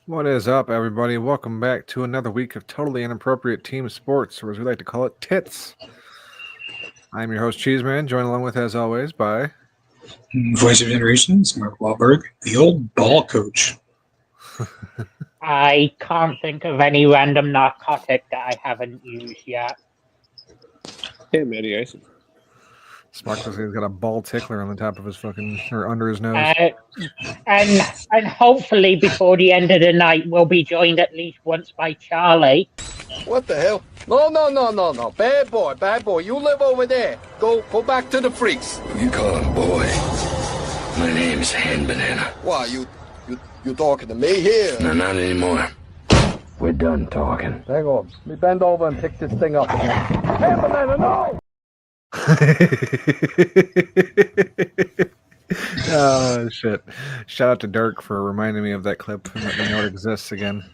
What is up, everybody? Welcome back to another week of totally inappropriate team sports, or as we like to call it, tits. I'm your host, Cheeseman, joined along with, as always, by... Voice of Generations, Mark Wahlberg, the old ball coach. I can't think of any random narcotic that I haven't used yet. Hey, Matty Icy. Smart says he's got a ball tickler on the top of his fucking... or under his nose. And hopefully before the end of the night, we'll be joined at least once by Charlie. What the hell? No. Bad boy. You live over there. Go back to the freaks. You call him boy. My name's Hand Banana. Why, you talking to me here? No, not anymore. We're done talking. Hang on. Let me bend over and pick this thing up again. Hey, banana, no! Oh, shit. Shout out to Dirk for reminding me of that clip and letting me know it exists again.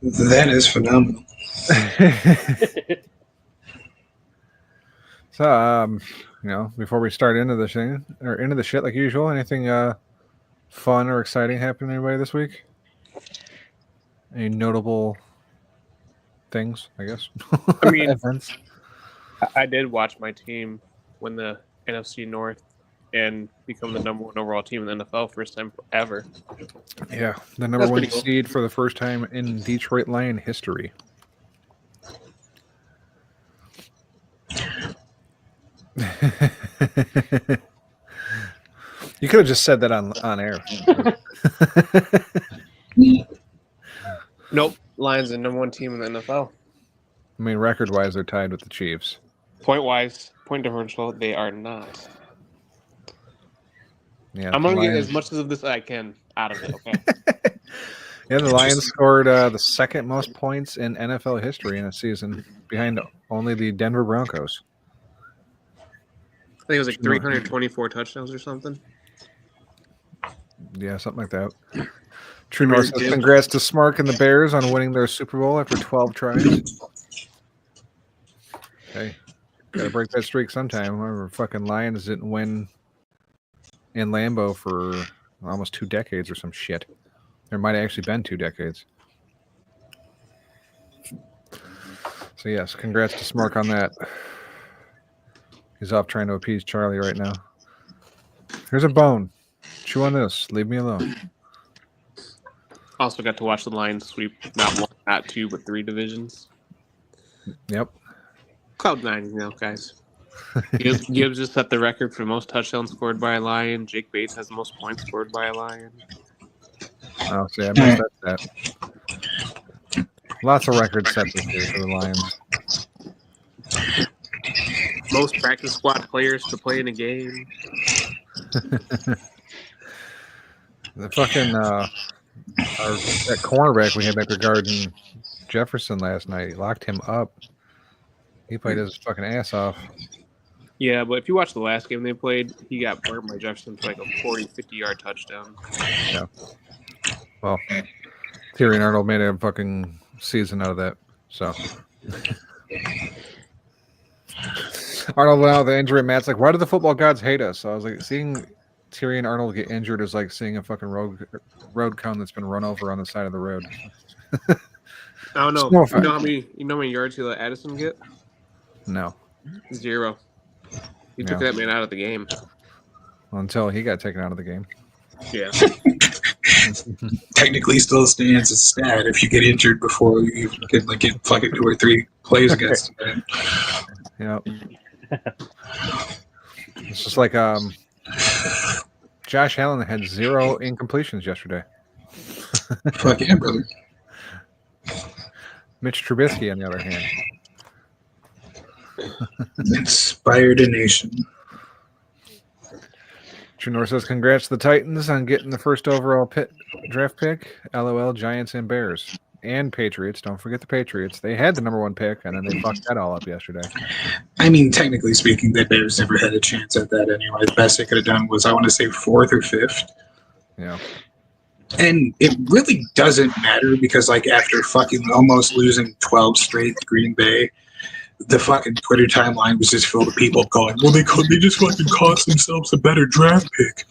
That is phenomenal. So, before we start into the thing, or into the shit like usual, anything fun or exciting happened to anybody this week? Any notable things, I guess? I mean, events? I did watch my team win the NFC North and become the number one overall team in the NFL first time ever. Yeah, the number one seed for the first time in Detroit Lion history. You could have just said that on air. Nope, Lions are the number one team in the NFL. I mean, record-wise, they're tied with the Chiefs. Point-wise, point differential, they are not. Yeah, I'm going to get as much of this as I can out of it, okay? Yeah, the Lions scored the second most points in NFL history in a season, behind only the Denver Broncos. I think it was like 324 touchdowns or something. Yeah, something like that. True North says congrats to Smark and the Bears on winning their Super Bowl after 12 tries. Hey, gotta break that streak sometime. Remember, fucking Lions didn't win in Lambeau for almost 2 decades or some shit. There might have actually been 2 decades. So yes, congrats to Smark on that. He's off trying to appease Charlie right now. Here's a bone. Chew on this. Leave me alone. Also got to watch the Lions sweep not 1, not 2, but 3 divisions. Yep. Cloud 9 now, guys. Gibbs just set the record for most touchdowns scored by a Lion. Jake Bates has the most points scored by a Lion. Oh, see, I missed that. Lots of records set this year for the Lions. Most practice squad players to play in a game. The fucking that cornerback we had back regarding Jefferson last night, he locked him up. He played his fucking ass off. Yeah, but if you watch the last game they played, he got burnt by Jefferson for like a 40, 50-yard touchdown. Yeah. Well, Thierry and Arnold made a fucking season out of that. So Arnold went out with the injury. Matt's like, why do the football gods hate us? So I was like, seeing Thierry and Arnold get injured is like seeing a fucking road cone that's been run over on the side of the road. I don't know. No, You know how many yards he let Addison get? No. 0. He took that man out of the game. Until he got taken out of the game. Yeah. Technically still stands as stat if you get injured before you can get fucking 2 or 3 plays against him. Yeah. It's just like Josh Allen had 0 incompletions yesterday. Fuck yeah, brother. Mitch Trubisky, on the other hand. Inspired a nation. Trunor says, congrats to the Titans on getting the first overall draft pick. LOL, Giants and Bears. And Patriots. Don't forget the Patriots. They had the number 1 pick, and then they fucked that all up yesterday. I mean, technically speaking, the Bears never had a chance at that anyway. The best they could have done was, I want to say, 4th or 5th. Yeah. And it really doesn't matter because, after fucking almost losing 12 straight to Green Bay, the fucking Twitter timeline was just filled with people going, well, they just fucking cost themselves a better draft pick.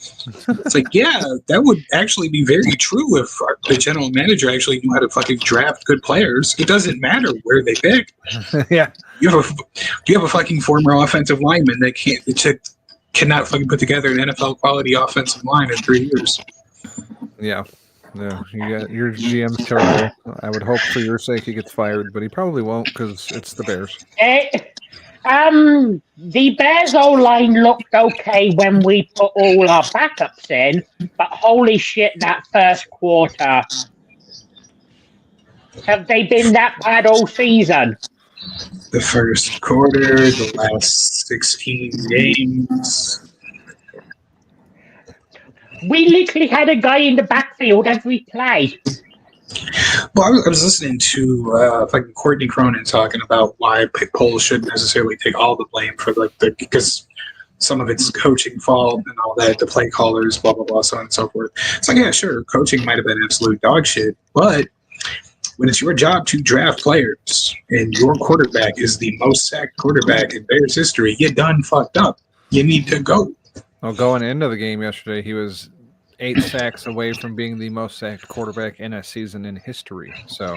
It's like, yeah, that would actually be very true if the general manager actually knew how to fucking draft good players. It doesn't matter where they pick. Yeah. You have a fucking former offensive lineman that cannot fucking put together an NFL quality offensive line in 3 years. Yeah. No, your GM's terrible. I would hope for your sake he gets fired, but he probably won't because it's the Bears. The Bears O-line looked okay when we put all our backups in, but holy shit, that first quarter. Have they been that bad all season? The first quarter, the last 16 games. We literally had a guy in the backfield every play. Well, I was listening to fucking Courtney Cronin talking about why Poles shouldn't necessarily take all the blame for because some of it's coaching fault and all that, the play callers, blah blah blah, so on and so forth. It's like, yeah, sure, coaching might have been absolute dog shit, but when it's your job to draft players and your quarterback is the most sacked quarterback in Bears history, you done fucked up. You need to go. Well, going into the game yesterday, he was 8 sacks away from being the most sacked quarterback in a season in history. So,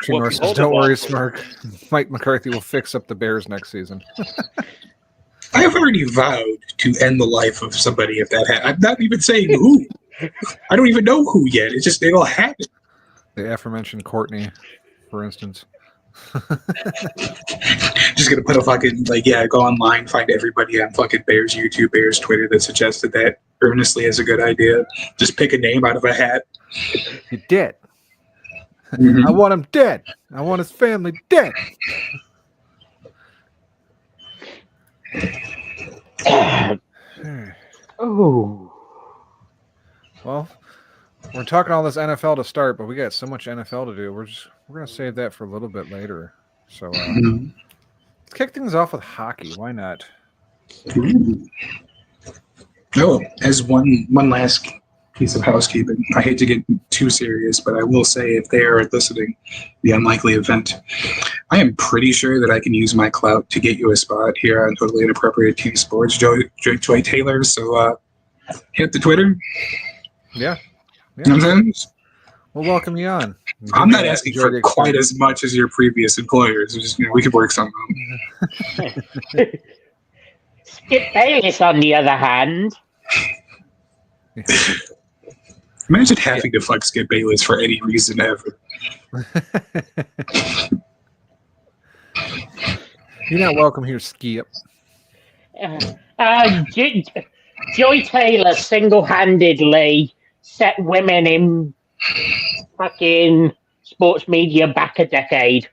Well, says, don't worry, Smirk. Mike McCarthy will fix up the Bears next season. I have already vowed to end the life of somebody if that happens. I'm not even saying who. I don't even know who yet. It's just it'll happen. The aforementioned Courtney, for instance. Just gonna put a fucking go online, find everybody on fucking Bears YouTube, Bears Twitter that suggested that earnestly as a good idea. Just pick a name out of a hat. You dead. I want him dead. I want his family dead. Oh. Well, we're talking all this NFL to start, but we got so much NFL to do. We're gonna save that for a little bit later. So let's kick things off with hockey. Why not? Oh, as one last piece of housekeeping, I hate to get too serious, but I will say if they are listening, the unlikely event, I am pretty sure that I can use my clout to get you a spot here on Totally Inappropriate Team Sports, Joy Taylor. So hit the Twitter. Yeah. You know what I'm saying? We'll welcome you on. I'm not asking for quite as much as your previous employers. Just, we could work something out. Skip Bayless, on the other hand. Imagine having to fuck Skip Bayless for any reason ever. You're not welcome here, Skip. Joy Taylor single-handedly set women in fucking sports media back a decade.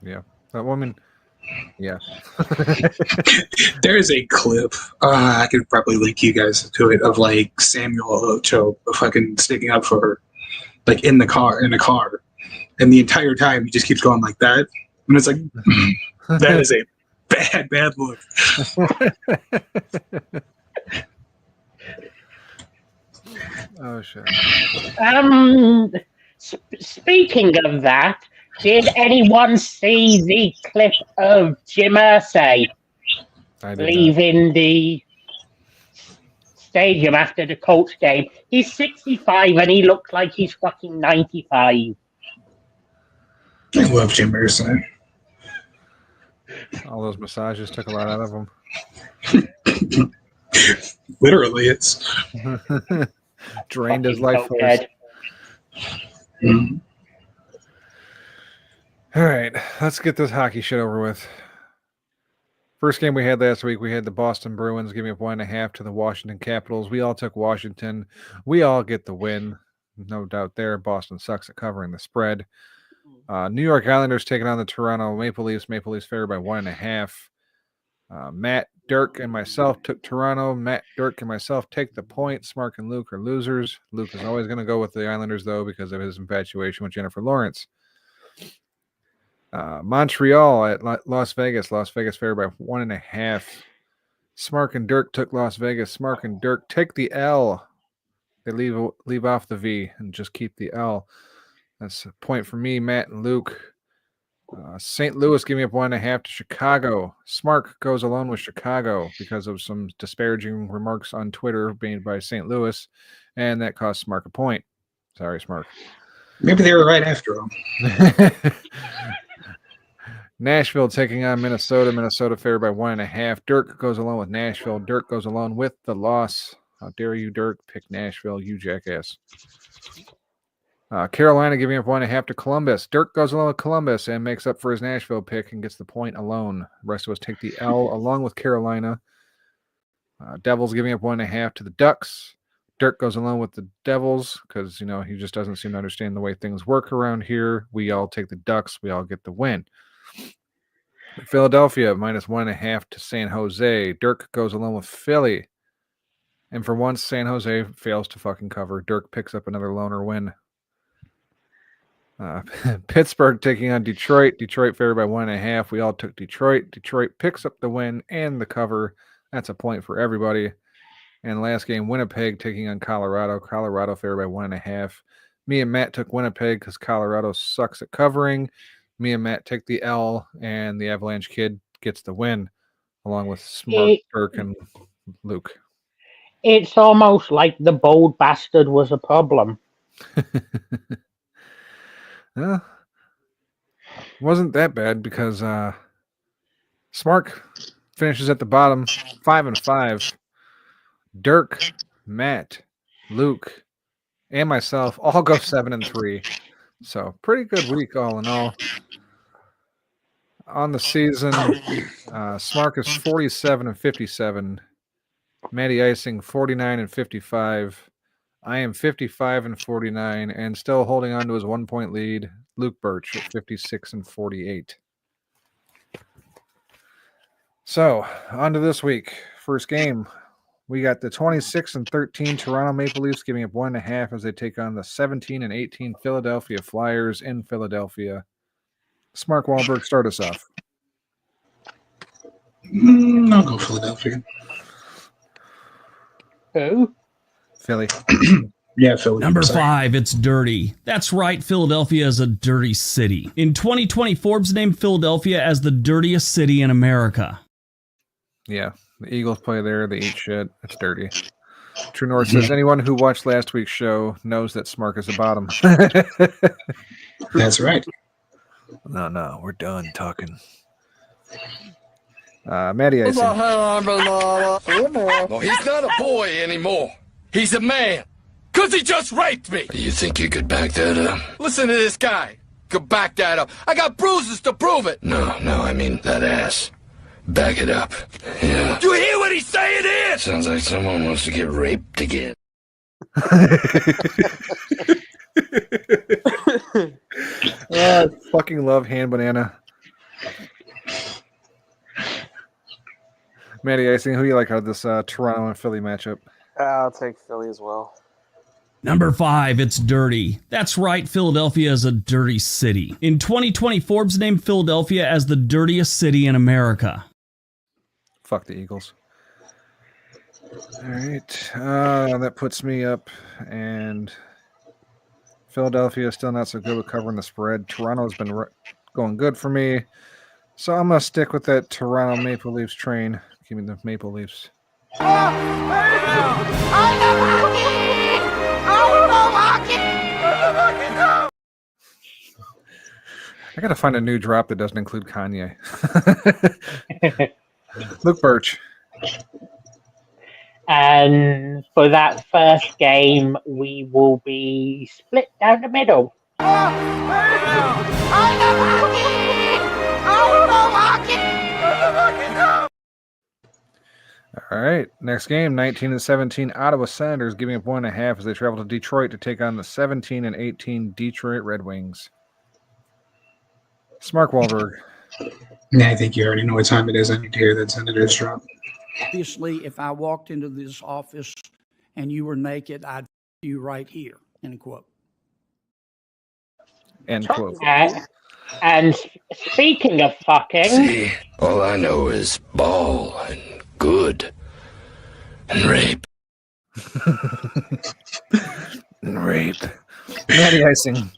Yeah, that woman. Yeah. There is a clip, I could probably link you guys to it, of Samuel Ocho fucking sticking up for her, in a car. And the entire time he just keeps going like that. And it's like, that is a bad look. Oh, shit. Speaking of that, did anyone see the clip of Jim Irsay leaving the stadium after the Colts game? He's 65 and he looks like he's fucking 95. I love Jim Irsay. All those massages took a lot out of him. Literally, it's drained his life force. All right, let's get this hockey shit over with. First game we had last week, we had the Boston Bruins giving up 1.5 to the Washington Capitals. We all took Washington. We all get the win. No doubt there. Boston sucks at covering the spread. New York Islanders taking on the Toronto Maple Leafs. Maple Leafs favored by 1.5. Matt, Dirk, and myself took Toronto. Matt, Dirk, and myself take the points. Mark and Luke are losers. Luke is always going to go with the Islanders, though, because of his infatuation with Jennifer Lawrence. Montreal at Las Vegas. Las Vegas favored by 1.5. Smark and Dirk took Las Vegas. Smark and Dirk take the L. They leave off the V and just keep the L. That's a point for me, Matt and Luke. St. Louis giving up 1.5 to Chicago. Smark goes alone with Chicago because of some disparaging remarks on Twitter made by St. Louis, and that cost Smark a point. Sorry, Smark. Maybe they were right after all. Nashville taking on Minnesota. Minnesota favored by 1.5. Dirk goes alone with Nashville. Dirk goes alone with the loss. How dare you, Dirk? Pick Nashville, you jackass. Carolina giving up 1.5 to Columbus. Dirk goes along with Columbus and makes up for his Nashville pick and gets the point alone. The rest of us take the L along with Carolina. Devils giving up 1.5 to the Ducks. Dirk goes along with the Devils because, he just doesn't seem to understand the way things work around here. We all take the Ducks. We all get the win. Philadelphia minus 1.5 to San Jose. Dirk goes along with Philly. And for once, San Jose fails to fucking cover. Dirk picks up another loner win. Pittsburgh taking on Detroit. Detroit favored by 1.5. We all took Detroit. Detroit picks up the win and the cover. That's a point for everybody. And last game, Winnipeg taking on Colorado. Colorado favored by 1.5. Me and Matt took Winnipeg because Colorado sucks at covering. Me and Matt take the L, and the Avalanche kid gets the win, along with Smart, Dirk, and Luke. It's almost like the bold bastard was a problem. Wasn't that bad because Smark finishes at the bottom, 5-5. Dirk, Matt, Luke, and myself all go 7-3. So pretty good week all in all. On the season, Smark is 47-57. Matty Icing 49-55. I am 55-49 and still holding on to his 1-point lead. Luke Birch at 56-48. So, on to this week. First game, we got the 26-13 Toronto Maple Leafs giving up 1.5 as they take on the 17-18 Philadelphia Flyers in Philadelphia. Mark Wahlberg, start us off. I'll go Philadelphia. Who? Philly. Yeah, Philly. Number 5, it's dirty. That's right, Philadelphia is a dirty city. In 2020, Forbes named Philadelphia as the dirtiest city in America. Yeah, the Eagles play there. They eat shit. It's dirty. True North says, anyone who watched last week's show knows that Smark is the bottom. That's right. No, we're done talking. Matty Icing. No, he's not a boy anymore. He's a man. Because he just raped me. You think you could back that up? Listen to this guy. Could back that up. I got bruises to prove it. No, I mean that ass. Back it up. Yeah. Do you hear what he's saying here? Sounds like someone wants to get raped again. I fucking love Hand Banana. Matty Icing, who do you like out of this Toronto and Philly matchup? I'll take Philly as well. Number 5, it's dirty. That's right, Philadelphia is a dirty city. In 2020, Forbes named Philadelphia as the dirtiest city in America. Fuck the Eagles. All right. That puts me up, and Philadelphia is still not so good with covering the spread. Toronto's been going good for me, so I'm going to stick with that Toronto Maple Leafs train. Give me the Maple Leafs. I gotta find a new drop that doesn't include Kanye. Luke Birch. And for that first game, we will be split down the middle. All right, next game, 19-17 Ottawa Senators giving up 1.5 as they travel to Detroit to take on the 17-18 Detroit Red Wings. Mark Wahlberg. Yeah, I think you already know what time it is. I need to hear that Senators drop. Obviously, if I walked into this office and you were naked, I'd you right here. End quote. End quote. And speaking of fucking, See, all I know is ball and good and rape. And rape. Matty Icing.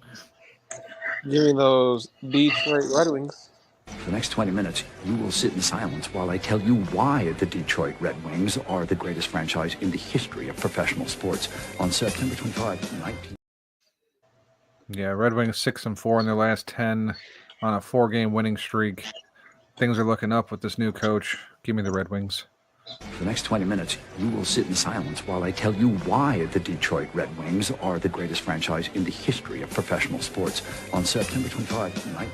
Give me those Detroit Red Wings. For the next 20 minutes, you will sit in silence while I tell you why the Detroit Red Wings are the greatest franchise in the history of professional sports on September 25, 19... Yeah, Red Wings 6-4 in their last 10 on a 4-game winning streak. Things are looking up with this new coach. Give me the Red Wings. For the next 20 minutes, you will sit in silence while I tell you why the Detroit Red Wings are the greatest franchise in the history of professional sports on September 25, 19...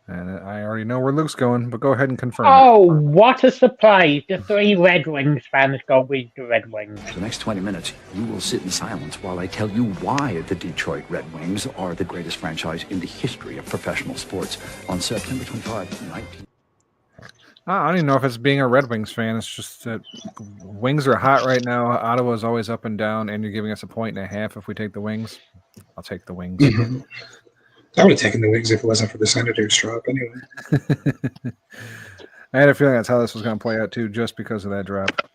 And I already know where Luke's going, but go ahead and confirm. Oh, what a surprise. The 3 Red Wings fans go with the Red Wings. For the next 20 minutes, you will sit in silence while I tell you why the Detroit Red Wings are the greatest franchise in the history of professional sports on September 25, 19... I don't even know if it's being a Red Wings fan. It's just that Wings are hot right now. Ottawa's always up and down, and you're giving us a 1.5 if we take the Wings. I'll take the Wings. Mm-hmm. I would have taken the Wings if it wasn't for the Senators drop anyway. I had a feeling that's how this was going to play out, too, just because of that drop.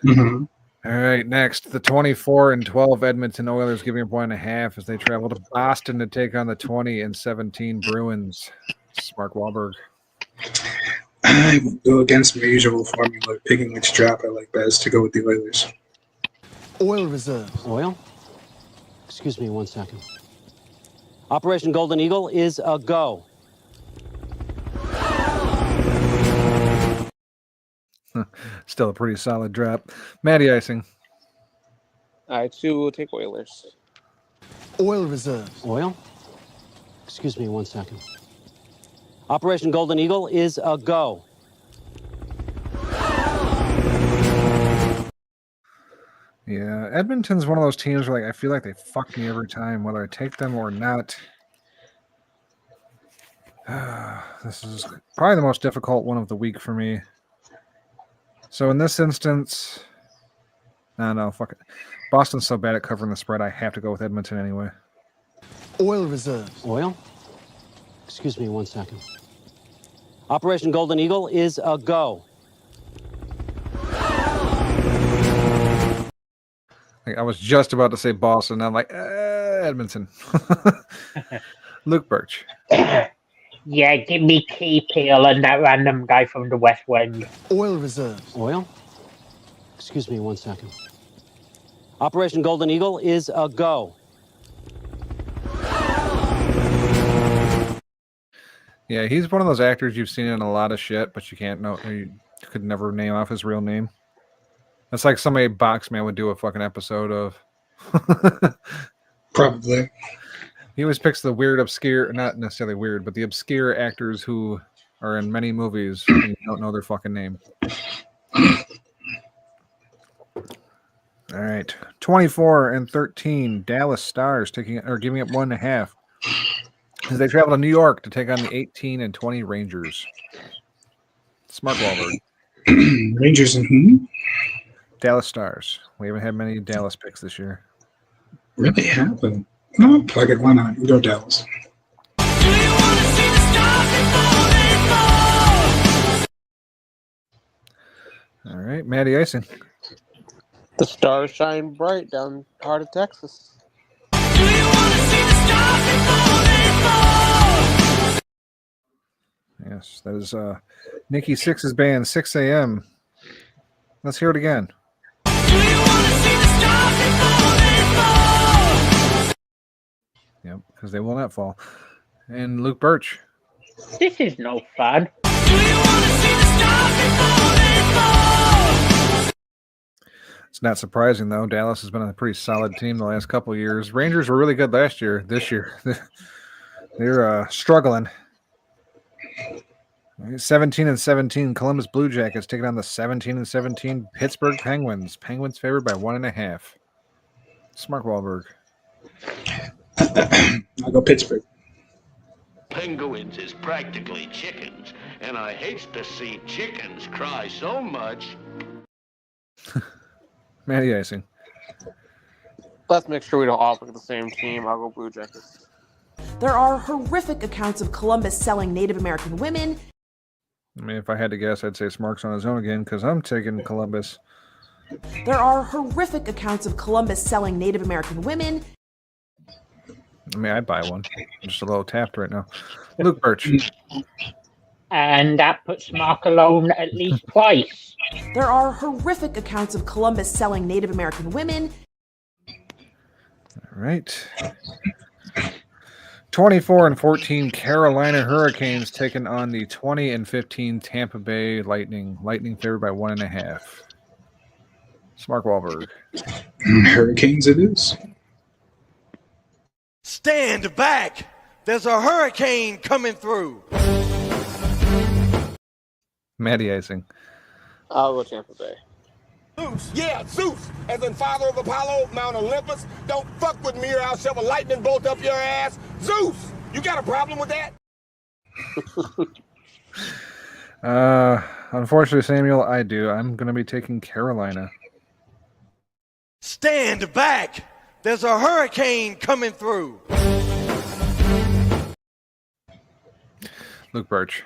Mm-hmm. All right, next, the 24-12 Edmonton Oilers giving up 1.5 as they travel to Boston to take on the 20-17 Bruins. It's Mark Wahlberg. I will go against my usual formula, picking which drop I like best to go with the Oilers. Oil reserves. Oil? Excuse me 1 second. Operation Golden Eagle is a go. Still a pretty solid drop. Matty Icing. I too will take Oilers. Oil reserves. Oil? Excuse me 1 second. Operation Golden Eagle is a go. Yeah, Edmonton's one of those teams where I feel like they fuck me every time, whether I take them or not. This is probably the most difficult one of the week for me. So in this instance, no, fuck it. Boston's so bad at covering the spread, I have to go with Edmonton anyway. Oil reserves. Oil? Excuse me 1 second. Operation Golden Eagle is a go. I was just about to say Boston. I'm like, Edmonton. Luke Birch. Yeah, give me Key Peel and that random guy from the West Wing. Oil reserves. Oil? Excuse me 1 second. Operation Golden Eagle is a go. Yeah, he's one of those actors you've seen in a lot of shit, but you can't know. You could never name off his real name. That's like somebody Boxman would do a fucking episode of. Probably. He always picks the weird, obscure, not necessarily weird, but the obscure actors who are in many movies and you don't know their fucking name. All right. 24-13, Dallas Stars giving up 1.5 as they travel to New York to take on the 18-20 Rangers. Smart Wahlberg. Rangers and whom? Dallas Stars. We haven't had many Dallas picks this year. Really haven't. No, plug it. Why not? We go Dallas. All right, Matty Icing. The stars shine bright down heart of Texas. Yes, that is Nikki Sixx's band, 6 a.m. Let's hear it again. Yep, because they will not fall. And Luke Birch. This is no fun. It's not surprising, though. Dallas has been a pretty solid team the last couple of years. Rangers were really good last year. This year, they're struggling. 17-17, Columbus Blue Jackets taking on the 17-17 Pittsburgh Penguins. Penguins favored by 1.5. Smart Wahlberg. I'll go Pittsburgh. Penguins is practically chickens, and I hate to see chickens cry so much. Matty Icing. Let's make sure we don't all pick the same team. I'll go Blue Jackets. There are horrific accounts of Columbus selling Native American women. I mean, if I had to guess, I'd say Smark's on his own again because I'm taking Columbus. There are horrific accounts of Columbus selling Native American women. I mean, I'd buy one. I'm just a little tapped right now. Luke Birch. And that puts Mark alone at least twice. There are horrific accounts of Columbus selling Native American women. All right. 24-14 Carolina Hurricanes taking on the 20-15 Tampa Bay Lightning. Lightning favored by 1.5. Mark Wahlberg. Hurricanes it is. Stand back! There's a hurricane coming through. Matty Icing. I'll go Tampa Bay. Zeus, yeah, Zeus, as in father of Apollo, Mount Olympus. Don't fuck with me or I'll shove a lightning bolt up your ass. Zeus, you got a problem with that? Unfortunately, Samuel, I do. I'm going to be taking Carolina. Stand back! There's a hurricane coming through. Luke Birch.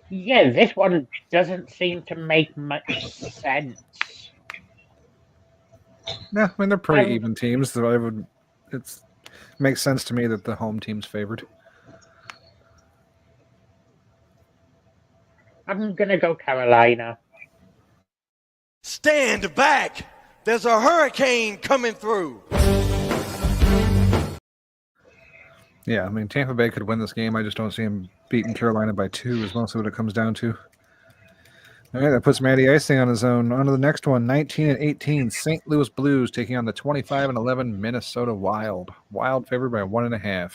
Yeah, this one doesn't seem to make much sense. Yeah, I mean they're pretty even teams, so it makes sense to me that the home team's favored. I'm gonna go Carolina. Stand back! There's a hurricane coming through. Yeah, I mean Tampa Bay could win this game. I just don't see them beating Carolina by 2 is mostly what it comes down to. All right, that puts Matty Icing on his own. On to the next one, 19-18, St. Louis Blues taking on the 25-11 Minnesota Wild. Wild favored by 1.5.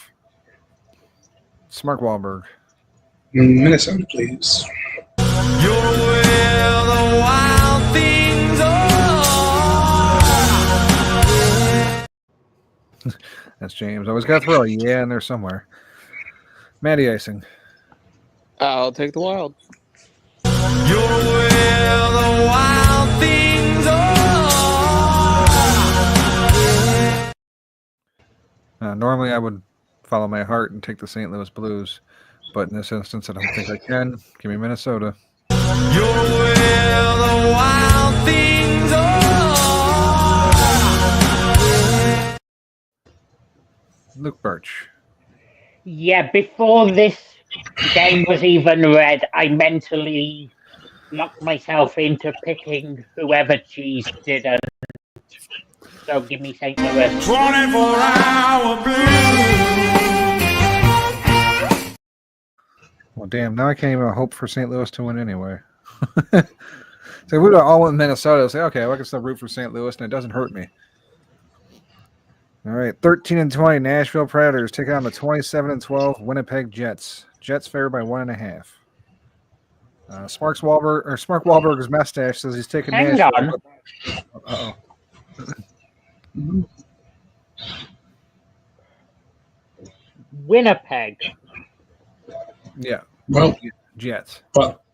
Mark Wahlberg. Minnesota, please. You're where the wild things are. That's James. Always got to throw a yeah in there somewhere. Matty Icing. I'll take the Wild. You're where the wild things are. Normally I would follow my heart and take the St. Louis Blues, but in this instance I don't think I can. Give me Minnesota. You're where the wild things are. Luke Birch. Yeah, before this game was even read, I mentally locked myself into picking whoever Cheese didn't. So give me St. Louis. 24-hour blue. Well, damn, now I can't even hope for St. Louis to win anyway. So if we would all went Minnesota, I'd say, okay, well, I can still root for St. Louis, and it doesn't hurt me. All right, 13-20 Nashville Predators take on the 27-12 Winnipeg Jets. Jets favored by 1.5. Smark Wahlberg's mustache says he's taking Hang Nashville. on. Winnipeg. Yeah. Well, Jets.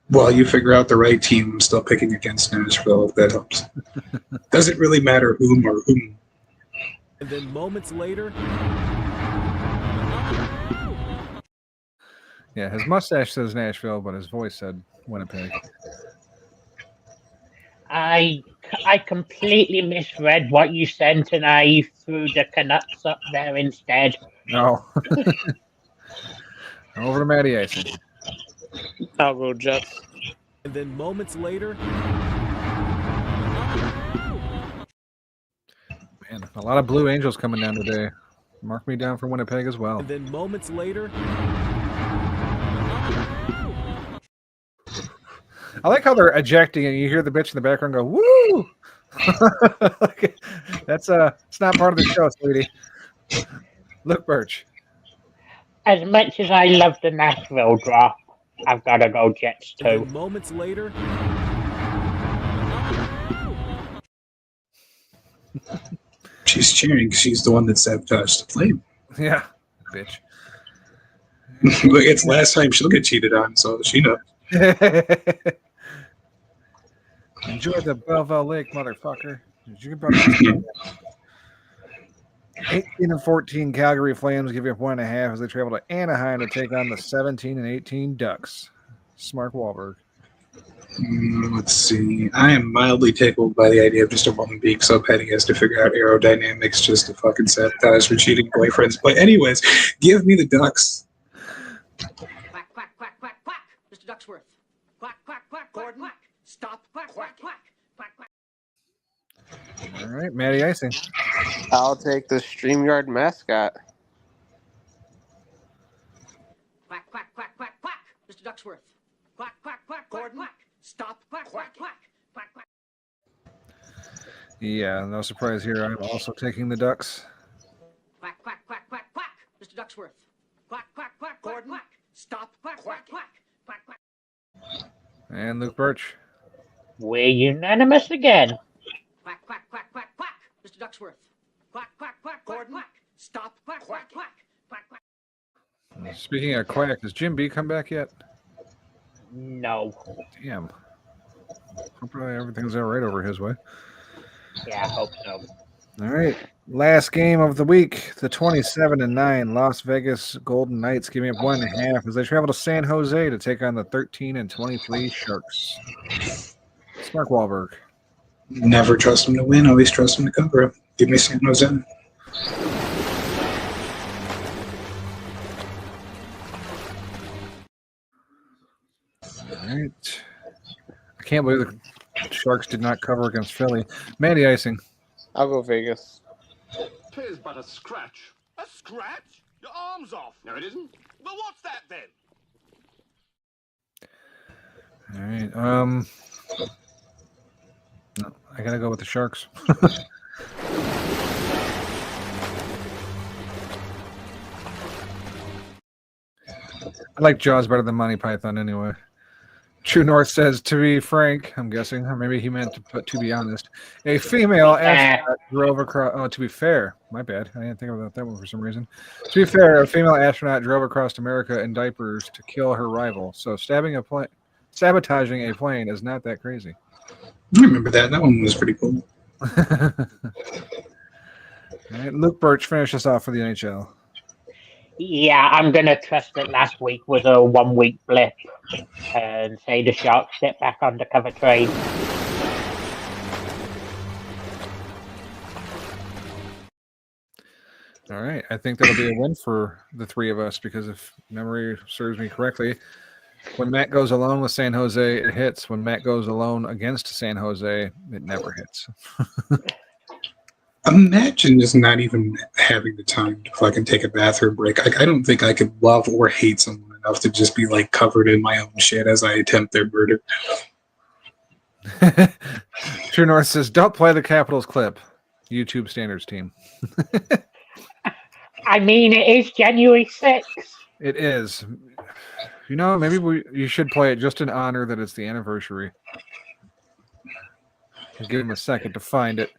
Well, you figure out the right team. I'm still picking against Nashville, if that helps. Doesn't really matter whom or whom. And then moments later. Yeah, his mustache says Nashville, but his voice said Winnipeg. I completely misread what you sent, and I threw the Canucks up there instead. No. Over to Matty Icing. I'll go Jets. And then moments later. Man, a lot of Blue Angels coming down today. Mark me down for Winnipeg as well. And then moments later. I like how they're ejecting and you hear the bitch in the background go, woo! That's it's not part of the show, sweetie. Luke Birch. As much as I love the Nashville drop, I've got to go Jets too. And then moments later. She's cheering because she's the one that sabotaged the flame. Yeah, bitch. Look, it's last time she'll get cheated on, so she knows. Enjoy the Belleville Lake, motherfucker. 18-14 Calgary Flames give you 1.5 as they travel to Anaheim to take on the 17-18 Ducks. Mark Wahlberg. Let's see. I am mildly tickled by the idea of just a woman being so petty as to figure out aerodynamics just to fucking sabotage her cheating boyfriends. But anyways, give me the Ducks. Quack, quack, quack, quack, quack. Mr. Ducksworth. Quack, quack, quack, quack, quack. Stop. Quack, quack, quack, quack, quack. All right, Matty Icing. I'll take the StreamYard mascot. Quack, quack, quack, quack, quack. Mr. Ducksworth. Quack, quack, quack, quack, quack. Stop. Quack, quack, quack, quack, quack. Yeah, no surprise here. I'm also taking the Ducks. Quack, quack, quack, quack, quack. Mr. Ducksworth. Quack, quack, quack, quack, quack. Stop. Quack, quack, quack, quack, quack. And Luke Birch. We're unanimous again. Quack, quack, quack, quack, quack. Mr. Ducksworth. Quack, quack, quack, quack, quack. Stop. Quack, quack, quack, quack, quack. Speaking of quack, has Jim B come back yet? No. Damn. Hopefully everything's all right over his way. Yeah, I hope so. All right. Last game of the week, the 27-9 Las Vegas Golden Knights giving up 1.5 as they travel to San Jose to take on the 13-23 Sharks. Mark Wahlberg. Never trust them to win, always trust them to cover. Give me San Jose. All right. I can't believe the Sharks did not cover against Philly. Matty Icing. I'll go Vegas. 'Tis but a scratch. A scratch? Your arm's off. No, it isn't. Well, what's that then? All right. No, I gotta go with the Sharks. I like Jaws better than Monty Python anyway. True North says, to be frank, I'm guessing, or maybe he meant to put to be honest, a female astronaut drove across, oh, to be fair, my bad, I didn't think about that one for some reason. To be fair, a female astronaut drove across America in diapers to kill her rival, so sabotaging a plane is not that crazy. I remember that. That one was pretty cool. All right, Luke Birch, finish us off for the NHL. Yeah, I'm going to trust that last week was a 1 week blip and say the Sharks sit back on the cover trade. All right, I think that'll be a win for the three of us because if memory serves me correctly, when Matt goes alone with San Jose, it hits. When Matt goes alone against San Jose, it never hits. Imagine just not even having the time to fucking take a bathroom break. I don't think I could love or hate someone enough to just be like covered in my own shit as I attempt their murder. True North says, don't play the Capitals clip. YouTube standards team. I mean, it is January 6th. It is. You know, maybe you should play it just in honor that it's the anniversary. I'll give him a second to find it.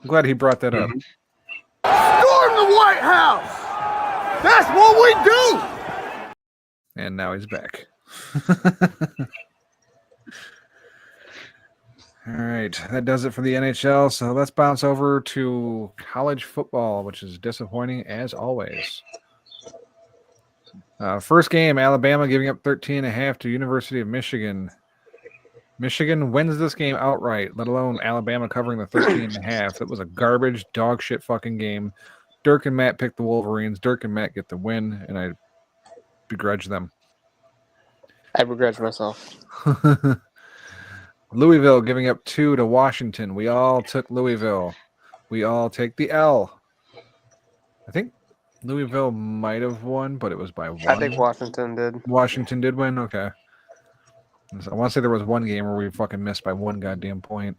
I'm glad he brought that up. Storm the White House! That's what we do! And now he's back. All right, that does it for the NHL. So let's bounce over to college football, which is disappointing as always. First game, Alabama giving up 13.5 to University of Michigan. Michigan wins this game outright, let alone Alabama covering the 13.5. It was a garbage, dog shit fucking game. Dirk and Matt picked the Wolverines. Dirk and Matt get the win, and I begrudge them. I begrudge myself. Louisville giving up 2 to Washington. We all took Louisville. We all take the L. I think Louisville might have won, but it was by 1. I think Washington did. Washington did win? Okay. I want to say there was one game where we fucking missed by 1 goddamn point.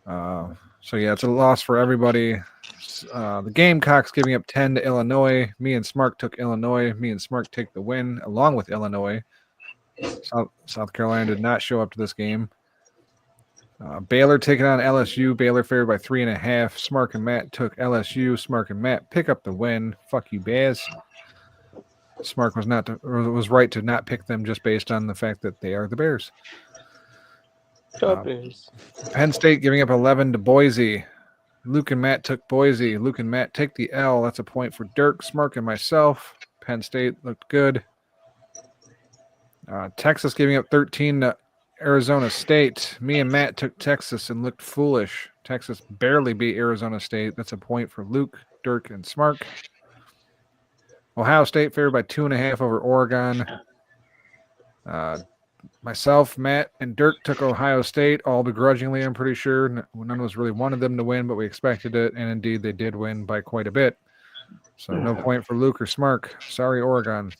So, yeah, it's a loss for everybody. The Gamecocks giving up 10 to Illinois. Me and Smark took Illinois. Me and Smark take the win along with Illinois. South Carolina did not show up to this game. Baylor taking on LSU. Baylor favored by 3.5. Smark and Matt took LSU. Smark and Matt pick up the win. Fuck you, Baz. Smark was right to not pick them just based on the fact that they are the Bears. Penn State giving up 11 to Boise. Luke and Matt took Boise. Luke and Matt take the L. That's a point for Dirk, Smark, and myself. Penn State looked good. Texas giving up 13 to Arizona State. Me and Matt took Texas and looked foolish. Texas barely beat Arizona State. That's a point for Luke, Dirk, and Smark. Ohio State favored by 2.5 over Oregon. Myself, Matt, and Dirk took Ohio State, all begrudgingly, I'm pretty sure. None of us really wanted them to win, but we expected it, and indeed they did win by quite a bit. So no point for Luke or Smark. Sorry, Oregon.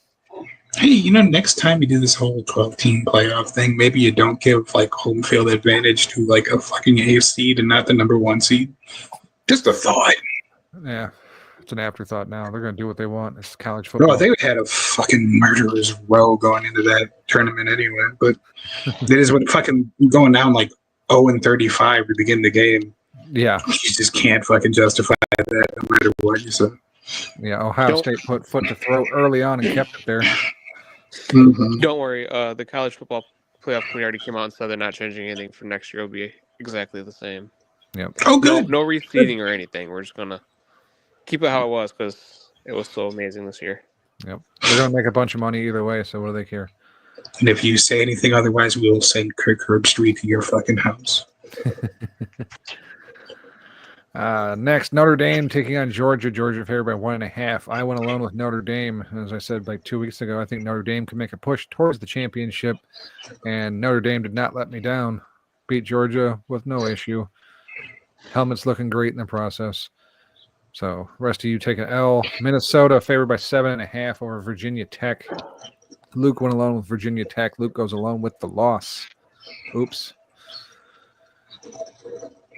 Hey, next time you do this whole 12-team playoff thing, maybe you don't give like home field advantage to like a fucking A seed and not the number 1 seed. Just a thought. Yeah, it's an afterthought now. They're going to do what they want. It's college football. Well, they had a fucking murderer's row going into that tournament anyway, but it is what fucking going down like 0-35 to begin the game. Yeah. You just can't fucking justify that no matter what you say. Yeah, Ohio State put foot to throat early on and kept it there. Mm-hmm. Don't worry. The college football playoff committee already came out and said they're not changing anything for next year. It'll be exactly the same. Yep. Oh, good. No reseeding or anything. We're just gonna keep it how it was because it was so amazing this year. Yep. They're gonna make a bunch of money either way, so what do they care? And if you say anything otherwise, we will send Kirk Herbstreit to your fucking house. Next, Notre Dame taking on Georgia. Georgia favored by 1.5. I went alone with Notre Dame. As I said like 2 weeks ago, I think Notre Dame can make a push towards the championship, and Notre Dame did not let me down. Beat Georgia with no issue. Helmet's looking great in the process. So, rest of you take an L. Minnesota favored by 7.5 over Virginia Tech. Luke went alone with Virginia Tech. Luke goes alone with the loss. Oops.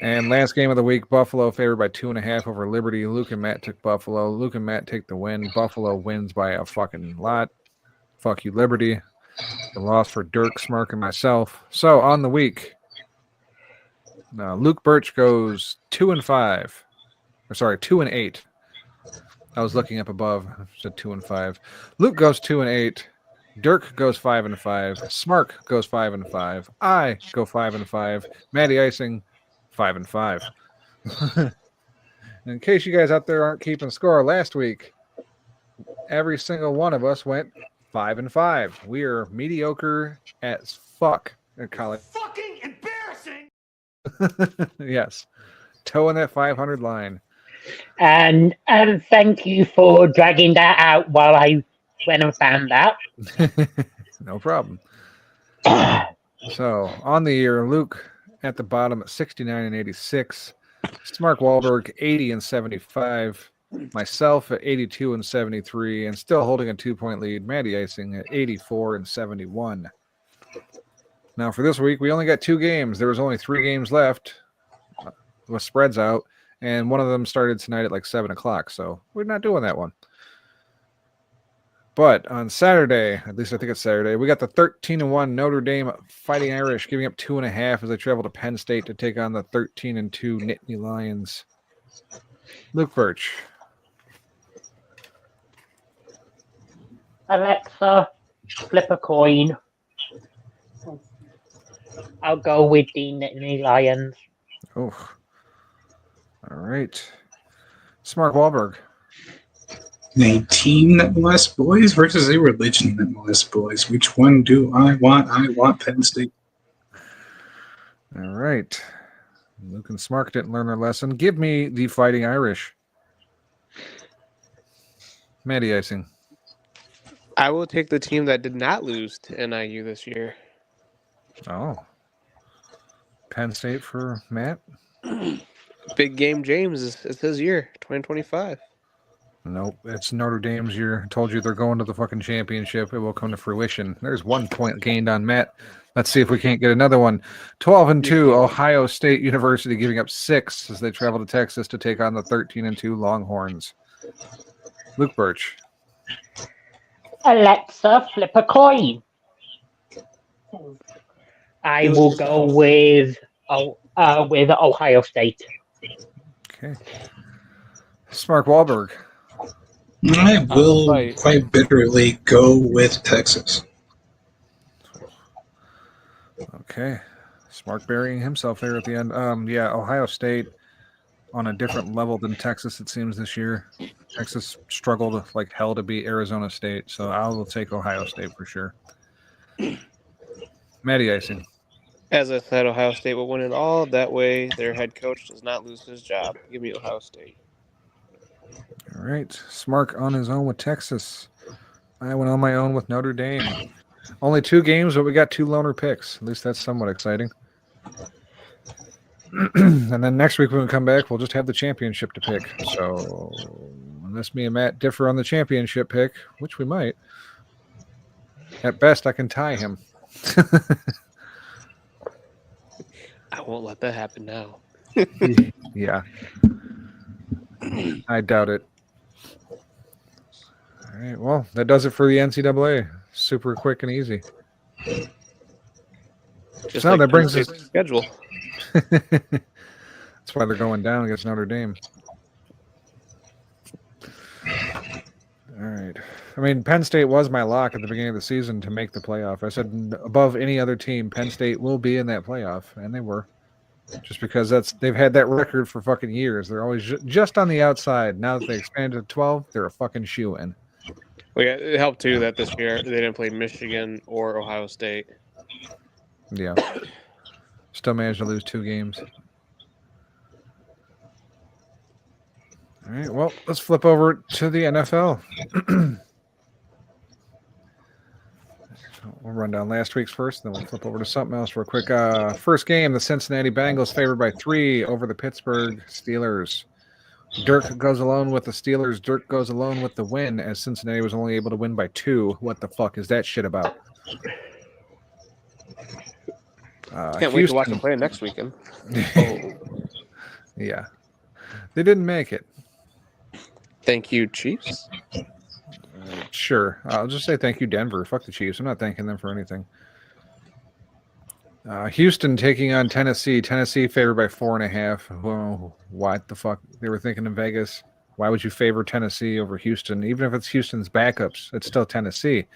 And last game of the week, Buffalo favored by 2.5 over Liberty. Luke and Matt took Buffalo. Luke and Matt take the win. Buffalo wins by a fucking lot. Fuck you, Liberty. The loss for Dirk, Smark, and myself. So on the week, Luke Birch goes 2-5. Or sorry, 2-8. I was looking up above. I said 2-5. Luke goes 2-8. Dirk goes 5-5. Smark goes 5-5. I go 5-5. Matty Icing 5-5. In case you guys out there aren't keeping score, last week every single one of us went 5-5. We are mediocre as fuck at college. Fucking embarrassing! Yes, toeing that 500 line. And thank you for dragging that out while I went and found out. No problem. So on the year, Luke at the bottom at 69-86. Mark Wahlberg 80-75. Myself at 82-73, and still holding a 2-point lead. Matty Icing at 84-71. Now for this week, we only got 2 games. There was only 3 games left with spreads out, and one of them started tonight at like 7 o'clock. So we're not doing that one. But on Saturday, at least I think it's Saturday, we got the 13-1 Notre Dame Fighting Irish giving up 2.5 as they travel to Penn State to take on the 13-2 Nittany Lions. Luke Birch. Alexa, flip a coin. I'll go with the Nittany Lions. Oh. All right. Smart Wahlberg. A team that molests boys versus a religion that molests boys. Which one do I want? I want Penn State. All right. Luke and Smark didn't learn their lesson. Give me the Fighting Irish. Matty Icing. I will take the team that did not lose to NIU this year. Oh. Penn State for Matt? Big Game James is his year, 2025. Nope, it's Notre Dame's year. I told you they're going to the fucking championship. It will come to fruition. There's 1 point gained on Matt. Let's see if we can't get another one. 12-2, Ohio State University giving up 6 as they travel to Texas to take on the 13-2 Longhorns. Luke Birch. Alexa, flip a coin. I will go with Ohio State. Okay. Smart Wahlberg. I will quite bitterly go with Texas. Okay. Smart burying himself there at the end. Yeah, Ohio State on a different level than Texas, it seems, this year. Texas struggled like hell to beat Arizona State, so I will take Ohio State for sure. Matty icing. As I said, Ohio State will win it all. That way, their head coach does not lose his job. Give me Ohio State. All right. Smark on his own with Texas. I went on my own with Notre Dame. Only 2 games, but we got 2 loner picks. At least that's somewhat exciting. And then next week when we come back, we'll just have the championship to pick. So unless me and Matt differ on the championship pick, which we might, at best I can tie him. I won't let that happen now. Yeah. I doubt it. All right. Well, that does it for the NCAA. Super quick and easy. Just So like that brings us schedule. That's why they're going down against Notre Dame. All right. I mean, Penn State was my lock at the beginning of the season to make the playoff. I said above any other team, Penn State will be in that playoff, and they were. Just because they've had that record for fucking years. They're always just on the outside. Now that they expanded to 12, they're a fucking shoe-in. Well, yeah, it helped too that this year they didn't play Michigan or Ohio State. Yeah. Still managed to lose 2 games. All right, well, let's flip over to the NFL. We'll run down last week's first, then we'll flip over to something else real quick. First game, the Cincinnati Bengals favored by 3 over the Pittsburgh Steelers. Dirk goes alone with the Steelers. Dirk goes alone with the win, as Cincinnati was only able to win by 2. What the fuck is that shit about? Can't wait to watch them play next weekend. Yeah. They didn't make it. Thank you, Chiefs. Sure. I'll just say thank you, Denver. Fuck the Chiefs. I'm not thanking them for anything. Houston taking on Tennessee. Tennessee favored by 4.5. Well, what the fuck? They were thinking in Vegas. Why would you favor Tennessee over Houston? Even if it's Houston's backups, it's still Tennessee.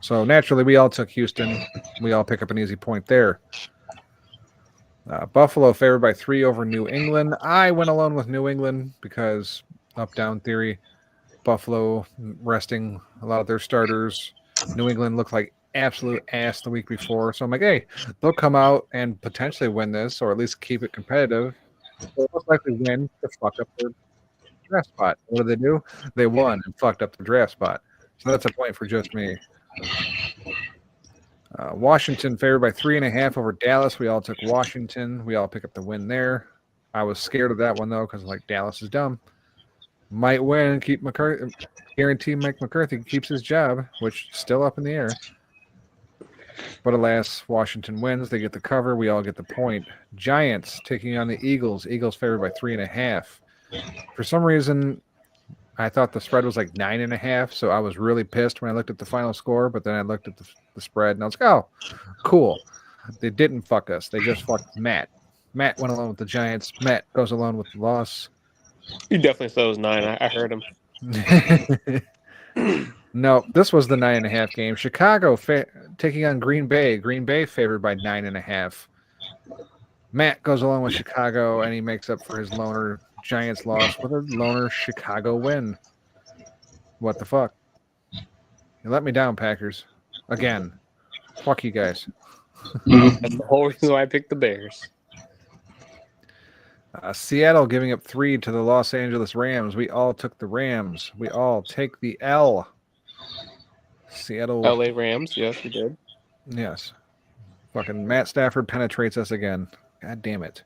So naturally, we all took Houston. We all pick up an easy point there. Buffalo favored by 3 over New England. I went alone with New England because up-down theory. Buffalo resting a lot of their starters. New England looked like absolute ass the week before. So I'm like, hey, they'll come out and potentially win this, or at least keep it competitive. They'll most likely win to fuck up their draft spot. What do? They won and fucked up the draft spot. So that's a point for just me. Washington favored by 3.5 over Dallas. We all took Washington. We all pick up the win there. I was scared of that one, though, because like Dallas is dumb. Might win and keep McCarthy. Guarantee Mike McCarthy keeps his job, which is still up in the air. But alas, Washington wins. They get the cover. We all get the point. Giants taking on the Eagles. Eagles favored by 3.5. For some reason, I thought the spread was like 9.5, so I was really pissed when I looked at the final score. But then I looked at the spread, and I was like, oh, cool. They didn't fuck us. They just fucked Matt. Matt went alone with the Giants. Matt goes alone with the loss. You definitely said it was 9. I heard him. No, this was the 9.5 game. Chicago taking on Green Bay. Green Bay favored by 9.5. Matt goes along with Chicago, and he makes up for his loner Giants loss with a loner Chicago win. What the fuck? You let me down, Packers. Again. Fuck you guys. That's the whole reason why I picked the Bears. Seattle giving up 3 to the Los Angeles Rams. We all took the Rams. We all take the L. Seattle. LA Rams, yes, we did. Yes. Fucking Matt Stafford penetrates us again. God damn it.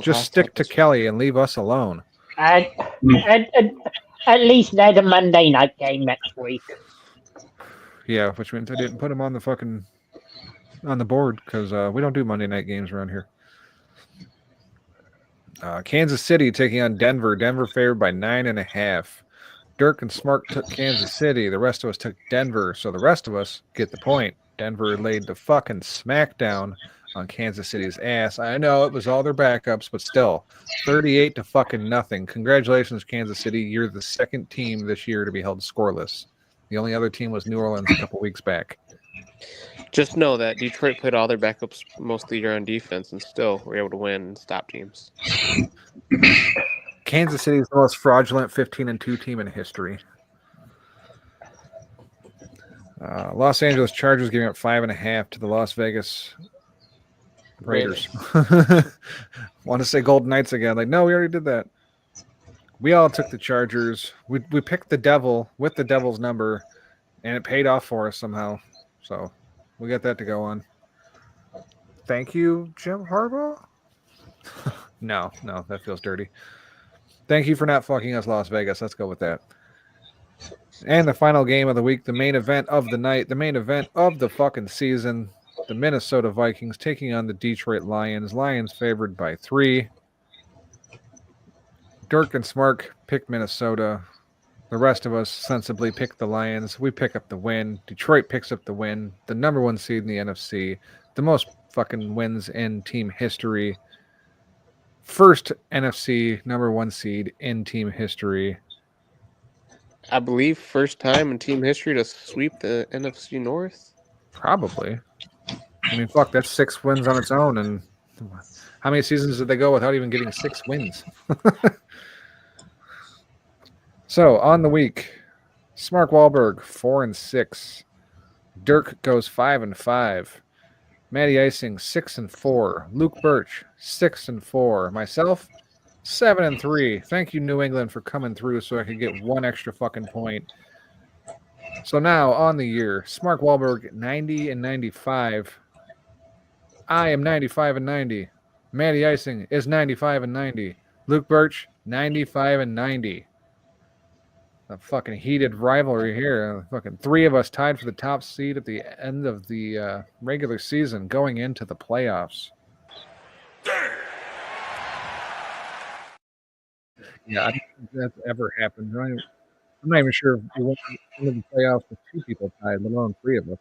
Just stick to Kelly and leave us alone. At least they're a Monday night game next week. Yeah, which means I didn't put him on the board because we don't do Monday night games around here. Kansas City taking on Denver. Denver favored by 9.5. Dirk and Smart took Kansas City. The rest of us took Denver. So the rest of us get the point. Denver laid the fucking smackdown on Kansas City's ass. I know it was all their backups, but still, 38 to fucking nothing. Congratulations, Kansas City. You're the second team this year to be held scoreless. The only other team was New Orleans a couple weeks back. Just know that Detroit played all their backups most of the year on defense and still were able to win and stop teams. Kansas City is the most fraudulent 15-2 team in history. Los Angeles Chargers giving up 5.5 to the Las Vegas Raiders. Want to say Golden Knights again? Like, no, we already did that. We all took the Chargers. We picked the devil with the devil's number, and it paid off for us somehow. So we got that to go on. Thank you, Jim Harbaugh. No, that feels dirty. Thank you for not fucking us, Las Vegas. Let's go with that. And the final game of the week, the main event of the night, the main event of the fucking season, the Minnesota Vikings taking on the Detroit Lions. Lions favored by 3. Dirk and Smark pick Minnesota. The rest of us sensibly pick the Lions. We pick up the win. Detroit picks up the win. The number 1 seed in the NFC. The most fucking wins in team history. First NFC number 1 seed in team history. I believe first time in team history to sweep the NFC North. Probably. I mean, fuck, that's 6 wins on its own. And how many seasons did they go without even getting 6 wins? So, on the week, Mark Wahlberg, 4-6. Dirk goes 5-5. Matty Icing, 6-4. Luke Birch, 6-4. Myself, 7-3. Thank you, New England, for coming through so I could get 1 extra fucking point. So now, on the year, Mark Wahlberg, 90-95. I am 95-90. Matty Icing is 95-90. Luke Birch, 95-90. A fucking heated rivalry here. Fucking 3 of us tied for the top seed at the end of the regular season, going into the playoffs. Yeah, I don't think that's ever happened. I'm not even sure if we went into the playoffs with 2 people tied, let alone 3 of us.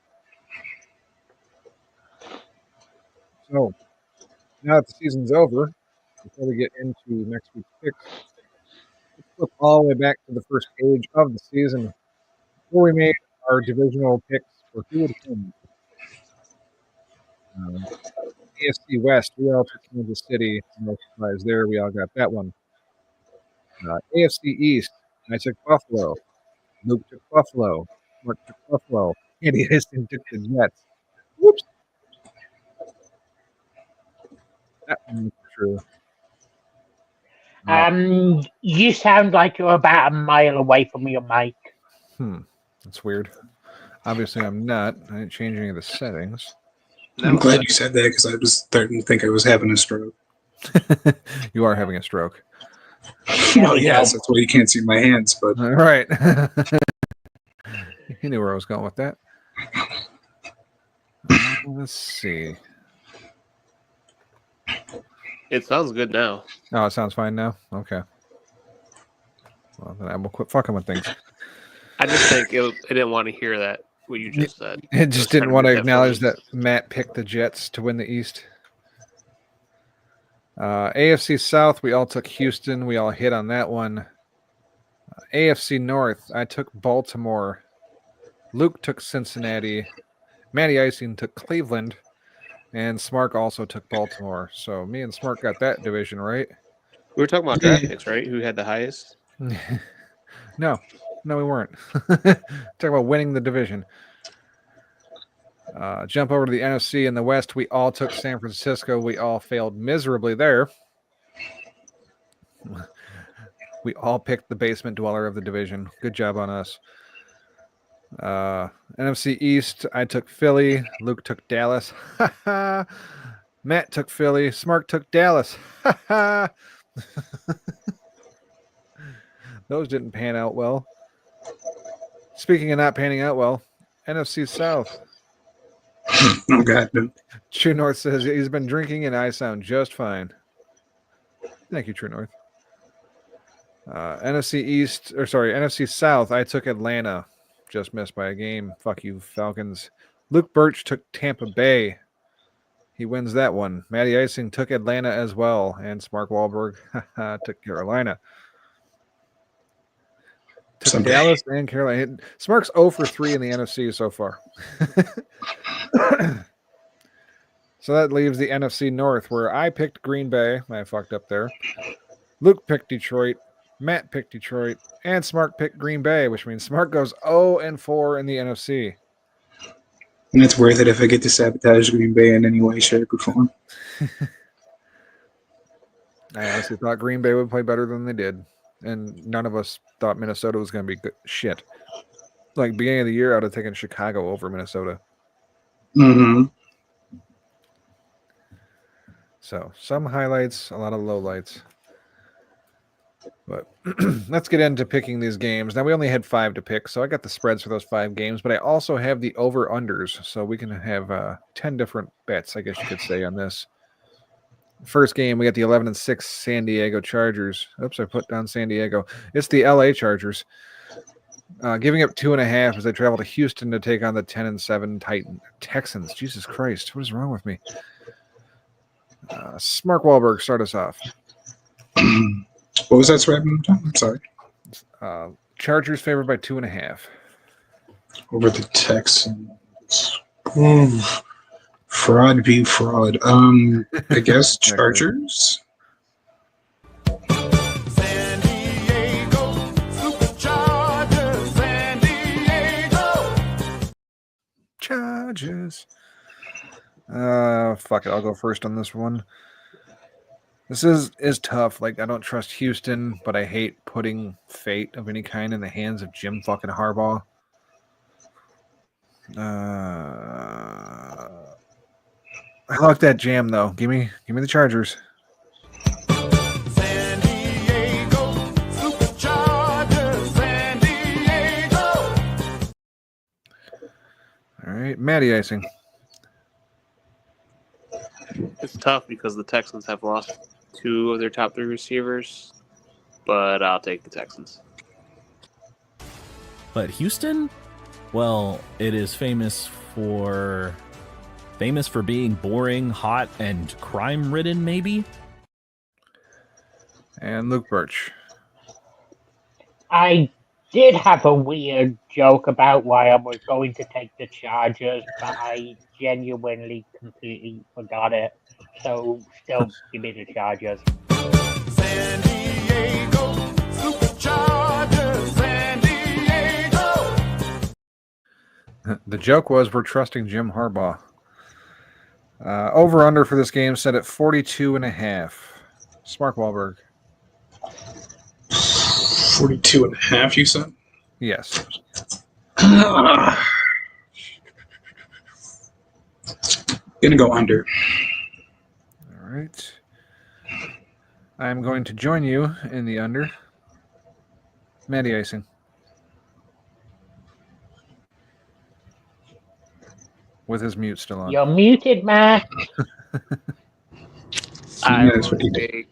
So, now that the season's over, before we get into next week's picks, let's flip all the way back to the first page of the season before we made our divisional picks for who would win. AFC West, we all took Kansas City. No surprise there. We all got that one. AFC East, I took Buffalo. Luke took Buffalo. Mark took Buffalo. Andy Histon took the Jets. Whoops. That one was true. You sound like you're about a mile away from your mic. That's weird. Obviously, I'm not. I didn't change any of the settings. I'm glad you said that because I was starting to think I was having a stroke. You are having a stroke. Well, yes, that's why you can't see my hands. But all right. You knew where I was going with that. Let's see. It sounds good now. Oh, it sounds fine now? Okay. Well, then I will quit fucking with things. I just think it didn't want to hear that, what you just said. It just didn't want to acknowledge that Matt picked the Jets to win the East. AFC South, we all took Houston. We all hit on that one. AFC North, I took Baltimore. Luke took Cincinnati. Matty Icing took Cleveland. And Smark also took Baltimore. So me and Smark got that division right. We were talking about draft picks, right? Who had the highest? No, we weren't. Talking about winning the division. Jump over to the NFC in the West. We all took San Francisco. We all failed miserably there. We all picked the basement dweller of the division. Good job on us. NFC East, I took Philly. Luke took Dallas. Matt took Philly. Smark took Dallas. Those didn't pan out well. Speaking of not panning out well, NFC South. Oh, God, no. True North says he's been drinking and I sound just fine. Thank you, True North. NFC South, I took Atlanta. Just missed by a game. Fuck you, Falcons. Luke Birch took Tampa Bay. He wins that one. Matty Icing took Atlanta as well. And Mark Wahlberg took Carolina. Took Dallas and Carolina. Smark's 0 for 3 in the NFC so far. So that leaves the NFC North, where I picked Green Bay. I fucked up there. Luke picked Detroit. Matt picked Detroit. And Smark picked Green Bay, which means Smark goes 0-4 in the NFC. And it's worth it if I get to sabotage Green Bay in any way, shape, or form. I honestly thought Green Bay would play better than they did, and none of us thought Minnesota was going to be good. Shit. Like, beginning of the year, I would have taken Chicago over Minnesota. Mm-hmm. So, some highlights, a lot of lowlights. But let's get into picking these games. Now, we only had 5 to pick, so I got the spreads for those 5 games, but I also have the over-unders, so we can have 10 different bets, I guess you could say, on this. First game, we got the 11-6 San Diego Chargers. Oops, I put down San Diego. It's the LA Chargers. Giving up 2.5 as they travel to Houston to take on the 10-7 Texans. Jesus Christ, what is wrong with me? Mark Wahlberg, start us off. What was that spread? I'm sorry. Chargers favored by 2.5. Over the Texans. Fraud be fraud. I guess Chargers. San Diego, Superchargers, San Diego. Chargers. Fuck it. I'll go first on this one. This is tough. Like, I don't trust Houston, but I hate putting fate of any kind in the hands of Jim fucking Harbaugh. I like that jam though. Give me the Chargers. San Diego, Superchargers, San Diego. All right, Matty icing. It's tough because the Texans have lost 2 of their top 3 receivers, but I'll take the Texans. But Houston, well, it is famous for being boring, hot, and crime-ridden, maybe? And Luke Birch. I did have a weird joke about why I was going to take the Chargers, but I genuinely completely forgot it. So still give me the Chargers. San Diego, Superchargers, San Diego. The joke was we're trusting Jim Harbaugh. Over under for this game set at 42.5. Mark Wahlberg. 42.5, you said? Yes. Gonna go under. All right. I'm going to join you in the under. Matty icing. With his mute still on. You're muted, Matt. I will take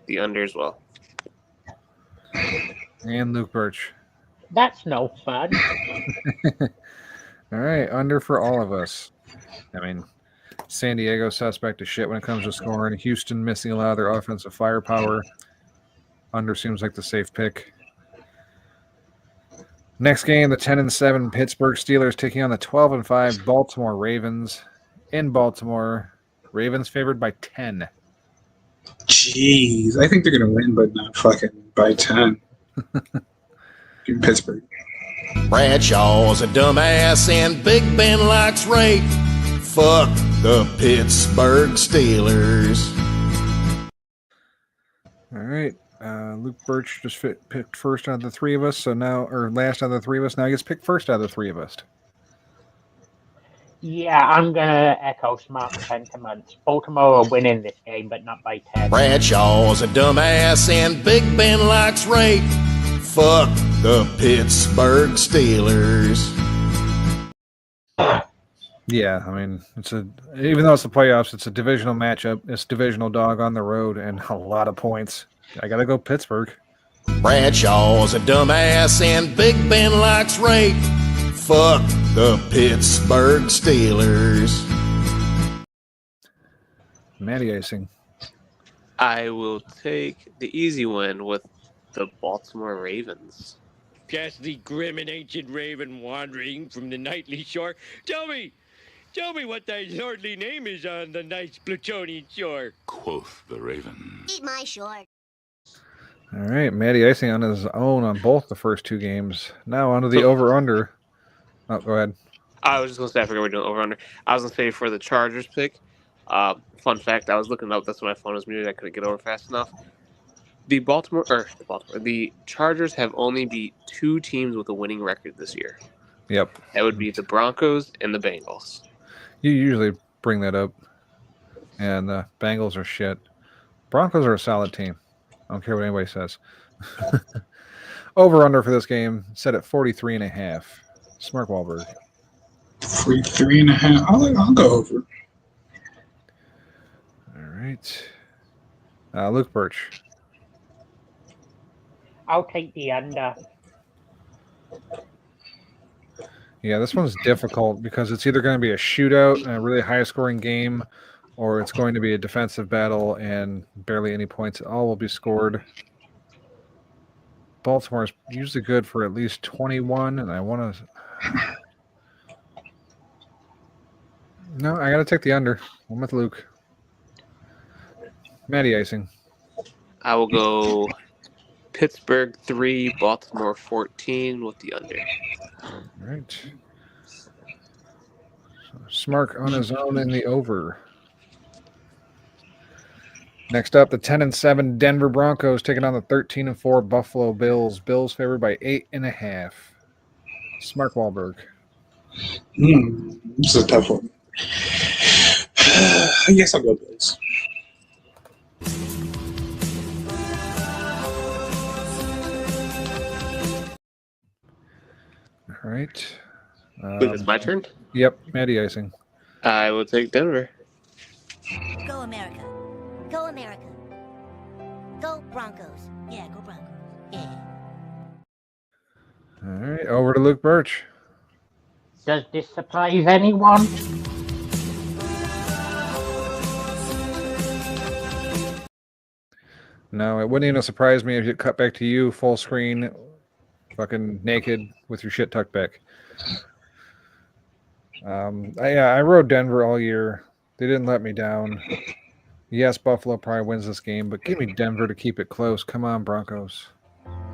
the under as well. And Luke Birch. That's no fun. All right, under for all of us. I mean, San Diego suspect is shit when it comes to scoring. Houston missing a lot of their offensive firepower. Under seems like the safe pick. Next game, the 10-7 Pittsburgh Steelers taking on the 12-5 Baltimore Ravens. In Baltimore, Ravens favored by 10. Jeez, I think they're gonna win, but not fucking by 10. In Pittsburgh. Bradshaw's a dumbass and Big Ben likes rape. Fuck the Pittsburgh Steelers. All right. Luke Birch just picked first out of the 3 of us, so now, or last out of the 3 of us, now he gets picked first out of the 3 of us. Yeah, I'm gonna echo Smart's sentiments. Baltimore are winning this game, but not by 10. Bradshaw's a dumbass and Big Ben likes rape. Fuck the Pittsburgh Steelers. Yeah, I mean, even though it's the playoffs, it's a divisional matchup. It's divisional dog on the road and a lot of points. I gotta go Pittsburgh. Bradshaw's a dumbass and Big Ben likes rape. Fuck the Pittsburgh Steelers. Matty icing. I will take the easy win with the Baltimore Ravens. Past the grim and ancient raven wandering from the nightly shore. Tell me what thy lordly name is on the nice Plutonian shore. Quoth the raven. Eat my short. All right, Matty icing on his own on both the first 2 games. Now onto the over-under. Oh, go ahead. I was just going to say, I forgot we're doing over under. I was going to say for the Chargers pick, fun fact, I was looking up, that's when my phone was muted, I couldn't get over fast enough. The Chargers have only beat 2 teams with a winning record this year. Yep. That would be the Broncos and the Bengals. You usually bring that up. And the Bengals are shit. Broncos are a solid team. I don't care what anybody says. Over-under for this game set at 43.5. Smart Wahlberg. 43.5. I'll go over. All right. Luke Birch. I'll take the under. Yeah, this one's difficult because it's either going to be a shootout and a really high-scoring game, or it's going to be a defensive battle and barely any points at all will be scored. Baltimore is usually good for at least 21, and I want to... No, I got to take the under. I'm with Luke. Matty Icing. I will go Pittsburgh 3, Baltimore 14 with the under. All right. So Smark on his own in the over. Next up, the 10-7 Denver Broncos taking on the 13-4 Buffalo Bills. Bills favored by 8.5. Smart Wahlberg. This is a tough one. I guess I'll go Bills. All right. It's my turn? Yep, Matty Icing. I will take Denver. Go America. Go America. Go Broncos. Yeah, go Broncos. Yeah. All right, over to Luke Birch. Does this surprise anyone? No, it wouldn't even surprise me if it cut back to you full screen, fucking naked with your shit tucked back. I rode Denver all year. They didn't let me down. Yes, Buffalo probably wins this game, but give me Denver to keep it close. Come on, Broncos.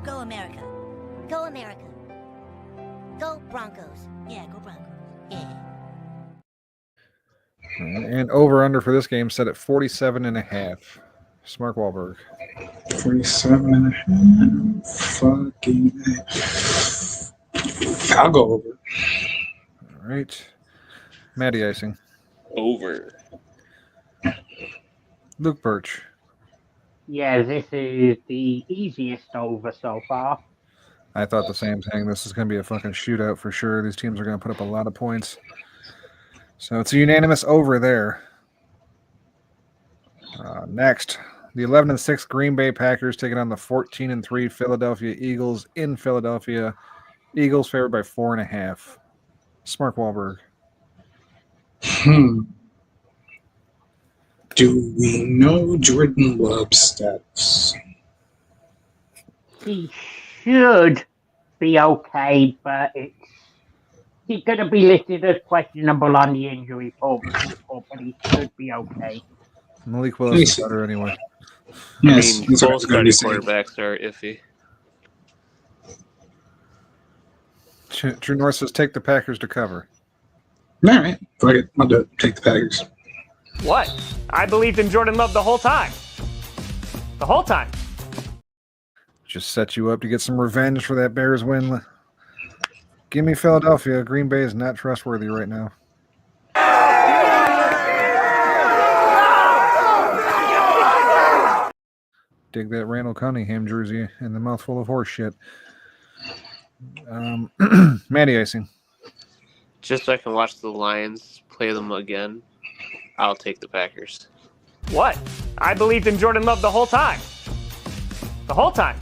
Go America. Go America. Go Broncos. Yeah, go Broncos. Yeah. And over-under for this game set at 47.5. Smart Wahlberg. 47.5. Fucking I'll go over. All right. Matty Icing. Over. Luke Birch. Yeah, this is the easiest over so far. I thought the same thing. This is going to be a fucking shootout for sure. These teams are going to put up a lot of points. So it's a unanimous over there. Next, the 11-6 Green Bay Packers taking on the 14-3 Philadelphia Eagles in Philadelphia. Eagles favored by 4.5. Smart Wahlberg. Do we know Jordan Love's status? He should be okay, but he's going to be listed as questionable on the injury report, but he should be okay. Malik Willis is better anyway. Yes, I mean, both starting quarterbacks are iffy. True North says take the Packers to cover. All right. Fuck it. I'll do it. Take the Packers. What? I believed in Jordan Love the whole time. The whole time. Just set you up to get some revenge for that Bears win. Give me Philadelphia. Green Bay is not trustworthy right now. Dig that Randall Cunningham jersey and the mouthful of horse shit. Matty Icing. Just so I can watch the Lions play them again, I'll take the Packers. What? I believed in Jordan Love the whole time. The whole time.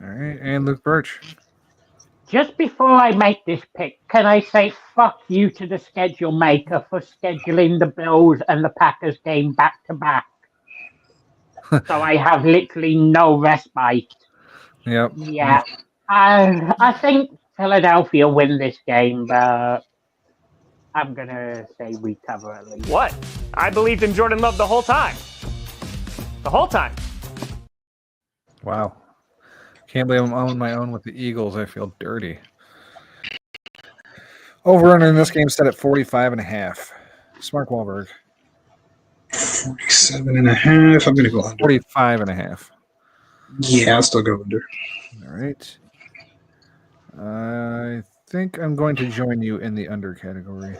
All right, and Luke Birch. Just before I make this pick, can I say fuck you to the schedule maker for scheduling the Bills and the Packers game back to back? So I have literally no respite. Yep. Yeah. I think Philadelphia win this game, but I'm going to say we cover at least. What? I believed in Jordan Love the whole time. The whole time. Wow. Can't believe I'm on my own with the Eagles. I feel dirty. Over under in this game set at 45.5. Smart Wahlberg. 47.5. I'm going to go under. 45.5. Yeah, I'll still go under. All right. I think I'm going to join you in the under category.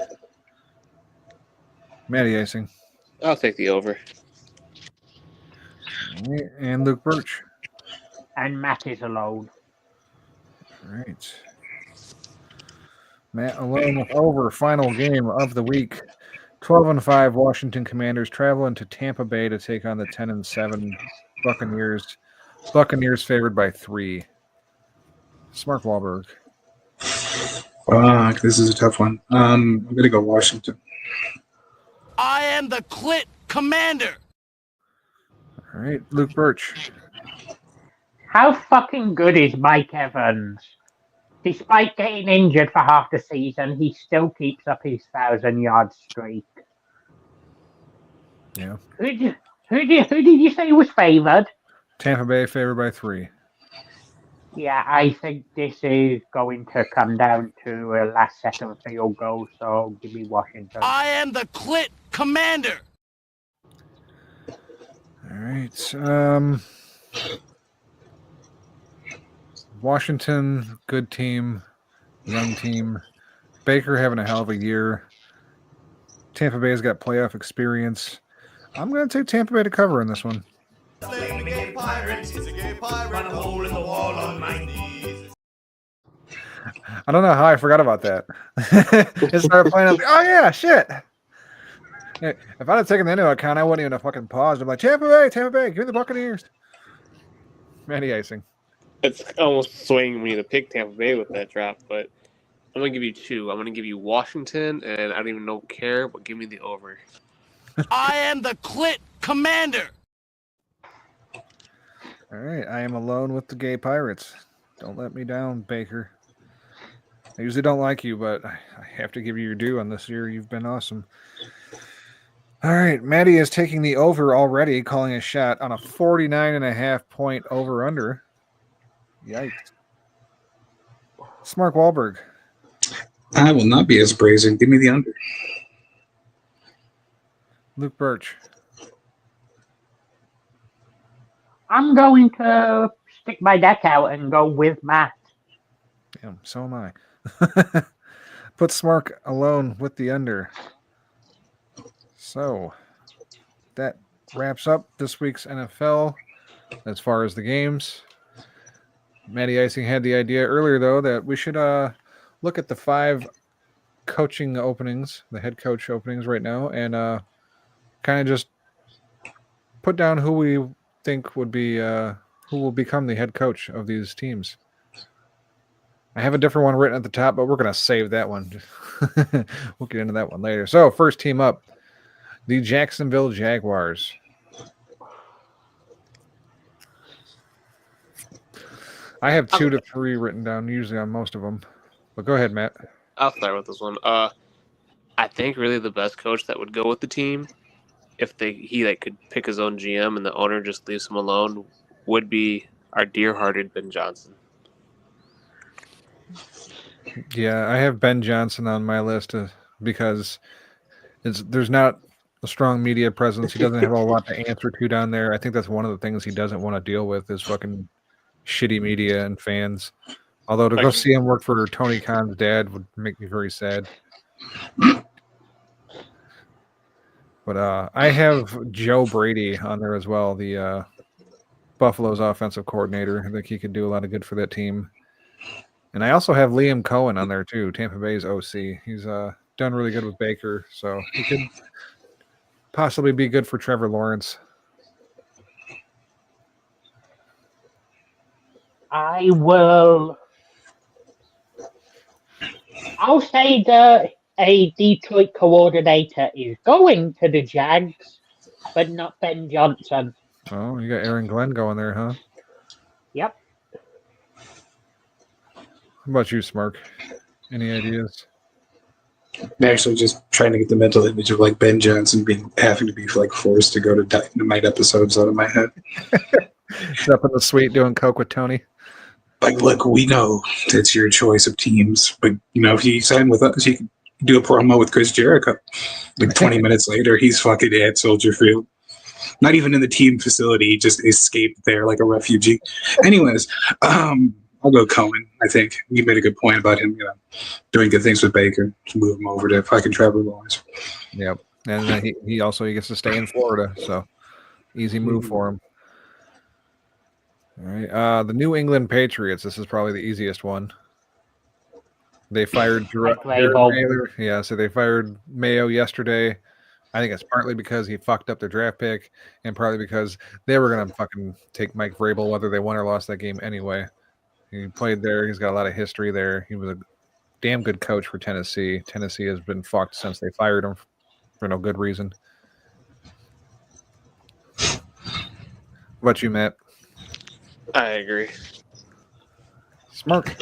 Matty Icing. I'll take the over. All right. And Luke Birch. And Matt is alone. All right. Matt alone with over. Final game of the week. 12-5 Washington Commanders travel into Tampa Bay to take on the 10-7 Buccaneers. Buccaneers favored by 3. Smart Wahlberg. Fuck, this is a tough one. I'm going to go Washington. I am the Clit Commander. All right, Luke Birch. How fucking good is Mike Evans? Despite getting injured for half the season, he still keeps up his 1,000-yard streak. Yeah. Who did you say was favored? Tampa Bay favored by 3. Yeah, I think this is going to come down to a last second field goal, so give me Washington. I am the Clit Commander. All right. Washington, good team, young team. Baker having a hell of a year. Tampa Bay's got playoff experience. I'm going to take Tampa Bay to cover in this one. Slaying the gay pirate, he's a gay pirate. Run a hole in the wall on my knees. I don't know how I forgot about that. It started playing. I was like, oh yeah, shit. If I'd have taken that into account, I wouldn't even have fucking paused. I'm like, Tampa Bay, give me the Buccaneers. Matty Icing. It's almost swaying me to pick Tampa Bay with that drop, but I'm going to give you 2. I'm going to give you Washington, and I don't even care, but give me the over. I am the Clit Commander. All right, I am alone with the gay pirates. Don't let me down, Baker. I usually don't like you, but I have to give you your due on this year. You've been awesome. All right, Maddie is taking the over already, calling a shot on a 49.5 point over-under. Yikes. Smart Wahlberg. I will not be as brazen. Give me the under. Luke Birch. I'm going to stick my neck out and go with Matt. Damn, so am I. Put Smark alone with the under. So that wraps up this week's NFL as far as the games. Matty Icing had the idea earlier, though, that we should look at the 5 coaching openings, the head coach openings right now, and kind of just put down who we think would be who will become the head coach of these teams. I have a different one written at the top, but we're going to save that one. We'll get into that one later. So, first team up, the Jacksonville Jaguars. I have 2 to 3 written down, usually on most of them. But go ahead, Matt. I'll start with this one. I think really the best coach that would go with the team, if he could pick his own GM and the owner just leaves him alone, would be our dear-hearted Ben Johnson. Yeah, I have Ben Johnson on my list because there's not a strong media presence. He doesn't have a lot to answer to down there. I think that's one of the things he doesn't want to deal with is fucking shitty media and fans. Although to go see him work for Tony Khan's dad would make me very sad. But I have Joe Brady on there as well, the Buffalo's offensive coordinator. I think he could do a lot of good for that team. And I also have Liam Cohen on there too, Tampa Bay's OC. He's done really good with Baker, so he could possibly be good for Trevor Lawrence. I'll say that a Detroit coordinator is going to the Jags, but not Ben Johnson. Oh, you got Aaron Glenn going there, huh? Yep. How about you, Smirk? Any ideas? I'm actually just trying to get the mental image of like Ben Johnson having to be like forced to go to Dynamite episodes out of my head. He's up in the suite doing coke with Tony. like, look, we know it's your choice of teams, but if you sign with us, you can do a promo with Chris Jericho. Like 20 minutes later, he's fucking at Soldier Field. Not even in the team facility, he just escaped there like a refugee. Anyways, I'll go Cohen. I think you made a good point about him, doing good things with Baker. Just move him over to fucking Trevor Lawrence. Yep, and then he gets to stay in Florida, so easy move for him. All right, the New England Patriots. This is probably the easiest one. They fired Jared Mayo. Yeah, so they fired Mayo yesterday. I think it's partly because he fucked up their draft pick, and partly because they were gonna fucking take Mike Vrabel whether they won or lost that game anyway. He played there. He's got a lot of history there. He was a damn good coach for Tennessee. Tennessee has been fucked since they fired him for no good reason. What about you, Matt? I agree. Smirk.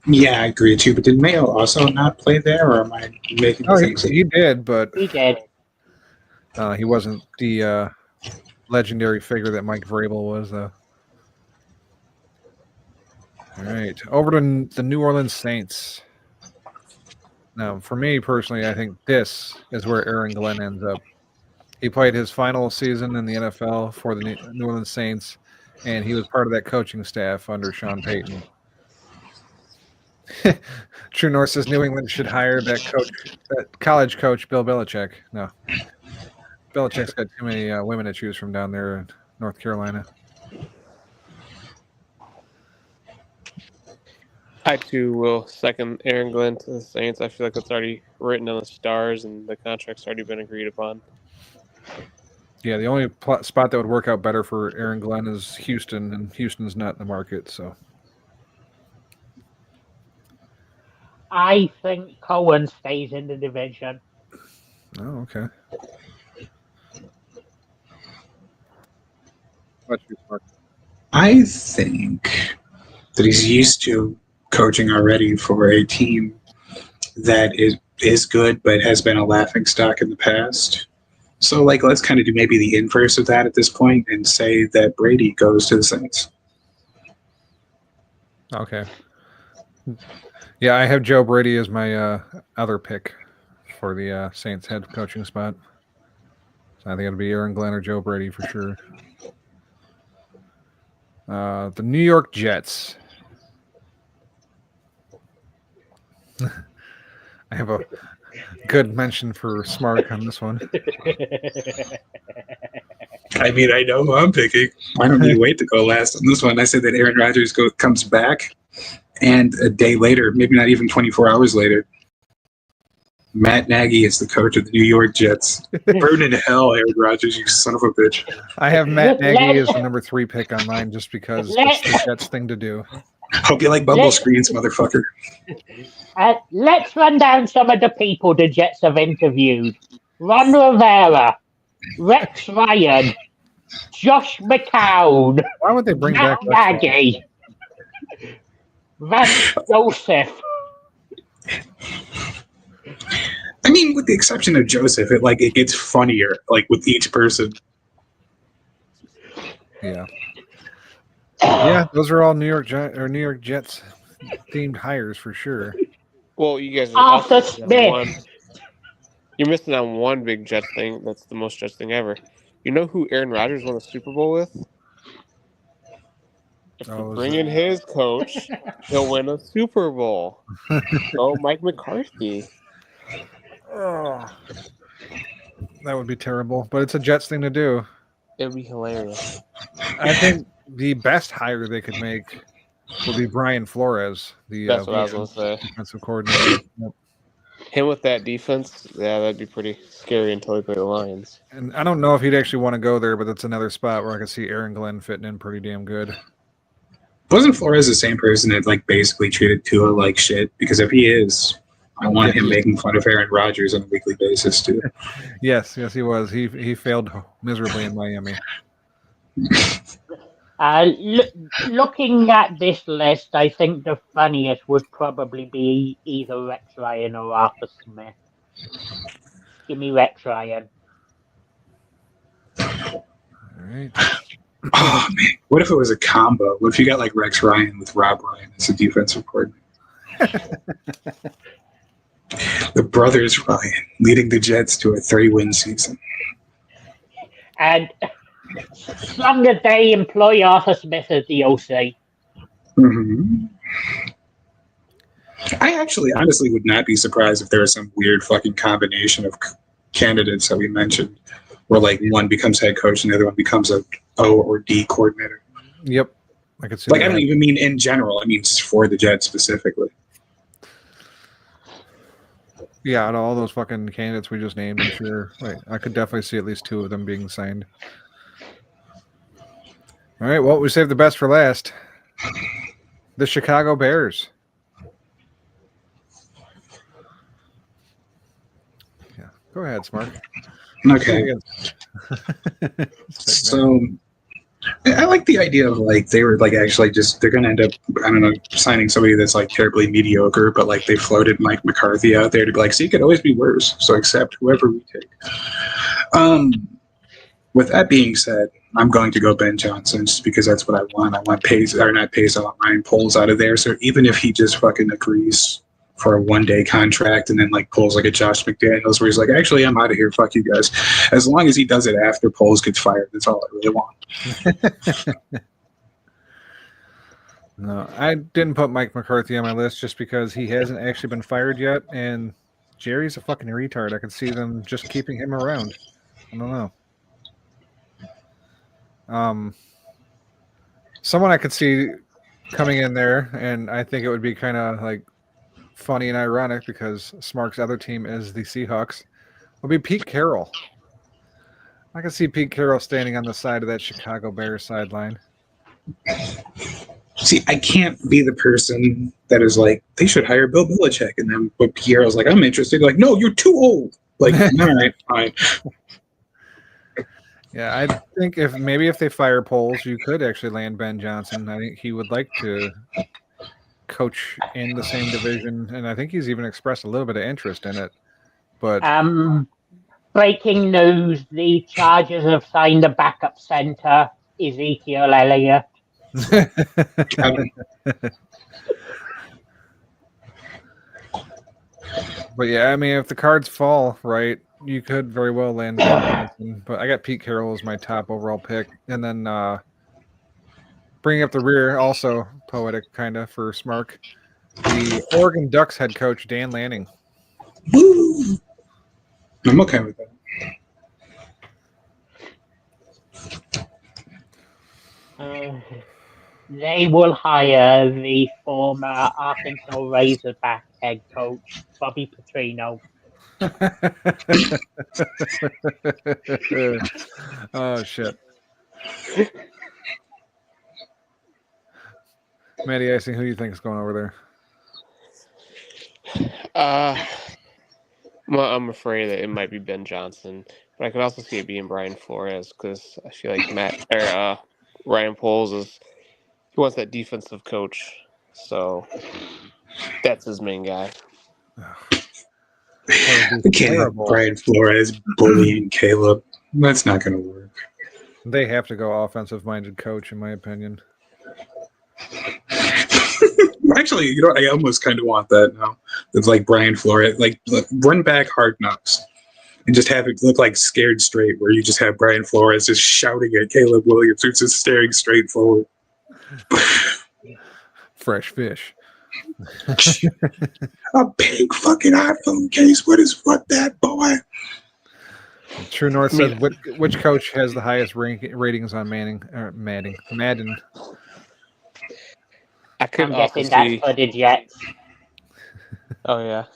Yeah, I agree too. But did Mayo also not play there, or am I making things? He did, but he did. He wasn't the legendary figure that Mike Vrabel was, though. All right, over to the New Orleans Saints. Now, for me personally, I think this is where Aaron Glenn ends up. He played his final season in the NFL for the New Orleans Saints, and he was part of that coaching staff under Sean Payton. True North says New England should hire that college coach, Bill Belichick. No. Belichick's got too many women to choose from down there in North Carolina. I too will second Aaron Glenn to the Saints. I feel like it's already written on the stars and the contract's already been agreed upon. Yeah, the only spot that would work out better for Aaron Glenn is Houston, and Houston's not in the market, so. I think Cohen stays in the division. Oh, okay. What's your part? I think that he's used to coaching already for a team that is good but has been a laughingstock in the past. So, let's kind of do maybe the inverse of that at this point and say that Brady goes to the Saints. Okay. Yeah, I have Joe Brady as my other pick for the Saints head coaching spot. So I think it'll be Aaron Glenn or Joe Brady for sure. The New York Jets. I have a good mention for Smart on this one. I mean, I know who I'm picking. I don't need to wait to go last on this one. I said that Aaron Rodgers comes back, and a day later, maybe not even 24 hours later, Matt Nagy is the coach of the New York Jets. Burn in hell, Aaron Rodgers, you son of a bitch. I have Matt Nagy as the number 3 pick on mine just because it's the Jets thing to do. Hope you like bubble screens, motherfucker. Let's run down some of the people the Jets have interviewed. Ron Rivera, Rex Ryan, Josh McCown. Why would they bring Matt back Nagy? Vance Joseph. I mean, with the exception of Joseph, it gets funnier, with each person. Yeah. Yeah, those are all New York Jets themed hires for sure. Well, you guys Arthur are Smith. You're missing on one big Jets thing. That's the most Jets thing ever. You know who Aaron Rodgers won the Super Bowl with? If you bring in his coach, he'll win a Super Bowl. Oh, Mike McCarthy. Oh, that would be terrible, but it's a Jets thing to do. It would be hilarious. I think the best hire they could make would be Brian Flores, the That's what I was going to say. Defensive coordinator. Yep. Him with that defense, yeah, that'd be pretty scary until he played the Lions. And I don't know if he'd actually want to go there, but that's another spot where I could see Aaron Glenn fitting in pretty damn good. Wasn't Flores the same person that basically treated Tua like shit? Because if he is, I want him making fun of Aaron Rodgers on a weekly basis too. Yes, he was. He failed miserably in Miami. Looking at this list, I think the funniest would probably be either Rex Ryan or Arthur Smith. Give me Rex Ryan. All right. Oh man, what if it was a combo? What if you got like Rex Ryan with Rob Ryan as a defensive coordinator? The brothers Ryan leading the Jets to a 3-win season. And as long as they employ Arthur Smith as the OC. Mm-hmm. I actually honestly would not be surprised if there was some weird fucking combination of candidates that we mentioned where like one becomes head coach and the other one becomes a O or D coordinator. Yep. I could see Like that. I don't even mean in general, I mean just for the Jets specifically. Yeah, out of all those fucking candidates we just named, I'm sure I could definitely see at least 2 of them being signed. All right, well, we saved the best for last. The Chicago Bears. Yeah, go ahead, Smart. Okay. So I like the idea of like they were like actually just they're gonna end up I don't know signing somebody that's like terribly mediocre, but like they floated Mike McCarthy out there to be like, see, it could always be worse. So accept whoever we take. With that being said, I'm going to go Ben Johnson just because that's what I want. I want Pace or not Pace. I want Ryan Poles out of there. So even if he just fucking agrees for a 1-day contract and then like pulls like a Josh McDaniels where he's like, actually, I'm out of here. Fuck you guys. As long as he does it after Poles gets fired, that's all I really want. No, I didn't put Mike McCarthy on my list just because he hasn't actually been fired yet, and Jerry's a fucking retard. I could see them just keeping him around. I don't know. Someone I could see coming in there, and I think it would be kind of like funny and ironic because Smark's other team is the Seahawks, would be Pete Carroll. I can see Pete Carroll standing on the side of that Chicago Bears sideline. See, I can't be the person that is like, they should hire Bill Belichick. And then but Pierre's like, I'm interested. Like, no, you're too old. Like, all right, fine. Yeah, I think if they fire Poles, you could actually land Ben Johnson. I think he would like to coach in the same division, and I think he's even expressed a little bit of interest in it. But breaking news, the Chargers have signed a backup center, Ezekiel Elliott. But yeah, I mean, if the cards fall right, you could very well land Ben Johnson. But I got Pete Carroll as my top overall pick, and then bringing up the rear, also poetic kind of for Smark, the Oregon Ducks head coach Dan Lanning. Woo! I'm okay with that. They will hire the former Arkansas Razorback head coach, Bobby Petrino. Oh, shit. Matty Icing, who do you think is going over there? Well, I'm afraid that it might be Ben Johnson, but I could also see it being Brian Flores because I feel like Ryan Poles he wants that defensive coach, so that's his main guy. I can't have Brian Flores bullying Caleb. That's not going to work. They have to go offensive-minded coach, in my opinion. Actually, you know what? I almost kind of want that now. It's like Brian Flores, like run back Hard Knocks and just have it look like Scared Straight, where you just have Brian Flores just shouting at Caleb Williams, who's just staring straight forward. Fresh fish. A big fucking iPhone case. What is fuck that, boy? True North says, which coach has the highest ratings on Madden? I could I'm also guessing that's see. for the Jets. Oh yeah,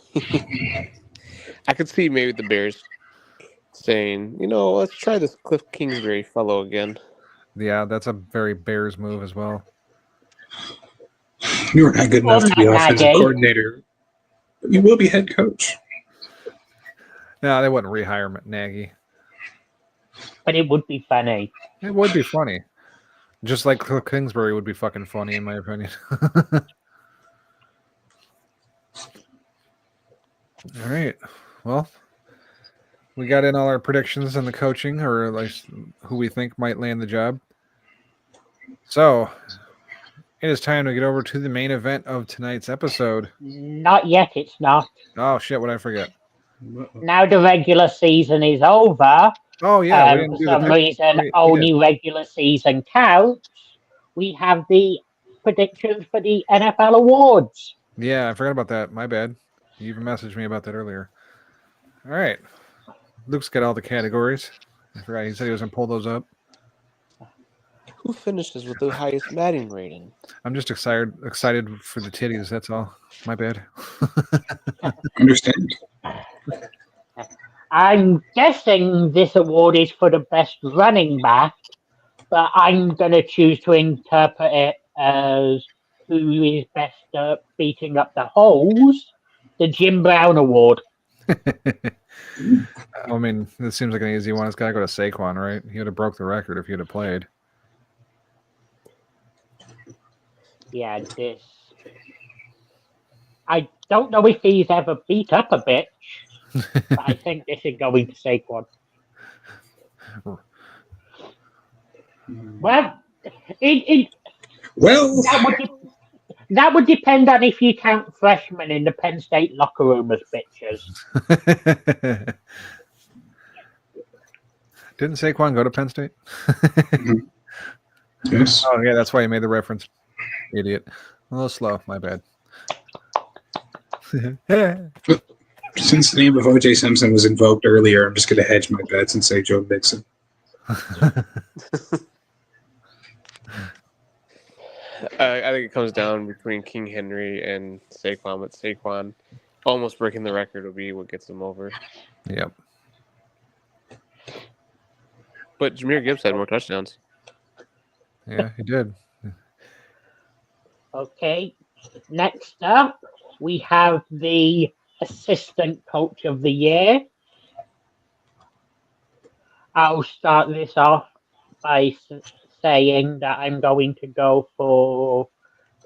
I could see maybe the Bears saying, let's try this Cliff Kingsbury fellow again. Yeah, that's a very Bears move as well. You were not good enough to be offensive coordinator. You will be head coach. No, they wouldn't rehire Nagy. But it would be funny. It would be funny. Just like Cliff Kingsbury would be fucking funny, in my opinion. All right. Well, we got in all our predictions on the coaching, or at least who we think might land the job. So, it is time to get over to the main event of tonight's episode. Not yet, it's not. Oh, shit, what did I forget? Now the regular season is over. Oh, yeah, we For didn't do some the reason, we only did. regular season counts. We have the predictions for the NFL awards. Yeah, I forgot about that. My bad. You even messaged me about that earlier. All right. Luke's got all the categories. I forgot he said he was going to pull those up. Who finishes with the highest batting rating? I'm just excited for the titties, that's all. My bad. Understand. I'm guessing this award is for the best running back, but I'm going to choose to interpret it as who is best at beating up the holes, the Jim Brown Award. I mean, this seems like an easy one. It's got to go to Saquon, right? He would have broke the record if he would have played. Yeah, this. I don't know if he's ever beat up a bitch, but I think this is going to Saquon. Well, well, that would depend on if you count freshmen in the Penn State locker room as bitches. Didn't Saquon go to Penn State? Yes. Oh, yeah, that's why he made the reference. Idiot. A little slow. My bad. Since the name of O.J. Simpson was invoked earlier, I'm just going to hedge my bets and say Joe Mixon. I think it comes down between King Henry and Saquon, but Saquon almost breaking the record will be what gets him over. Yep. But Jahmyr Gibbs had more touchdowns. Yeah, he did. Okay, next up, we have the Assistant Coach of the Year. I'll start this off by saying that I'm going to go for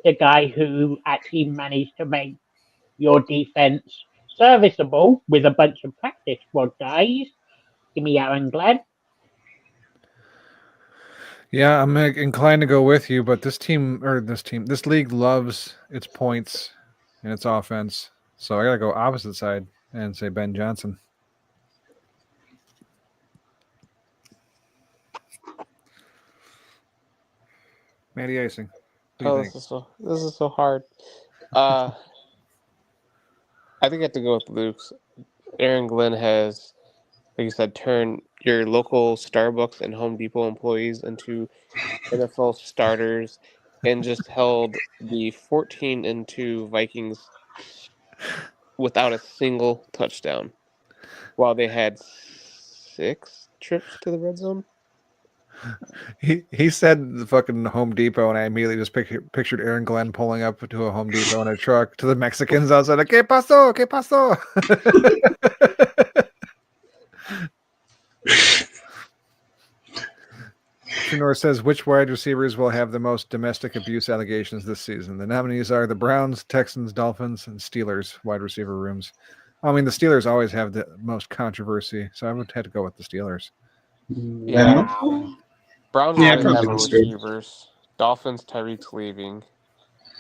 the guy who actually managed to make your defense serviceable with a bunch of practice squad guys. Give me Aaron Glenn. Yeah, I'm inclined to go with you, but this league loves its points and its offense. So I got to go opposite side and say Ben Johnson. Matty Icing. This is so hard. I think I have to go with Luke's. Aaron Glenn has, like you said, turned your local Starbucks and Home Depot employees into NFL starters and just held the 14-2 Vikings without a single touchdown while they had 6 trips to the red zone. He said the fucking Home Depot, and I immediately just pictured Aaron Glenn pulling up to a Home Depot in a truck to the Mexicans outside. Like, ¿Qué pasó? ¿Qué pasó? Shinor says, which wide receivers will have the most domestic abuse allegations this season? The nominees are the Browns, Texans, Dolphins, and Steelers wide receiver rooms. I mean, the Steelers always have the most controversy, so I would have to go with the Steelers. Yeah. Browns Yeah, already have probably receivers. Dolphins, Tyreek's leaving.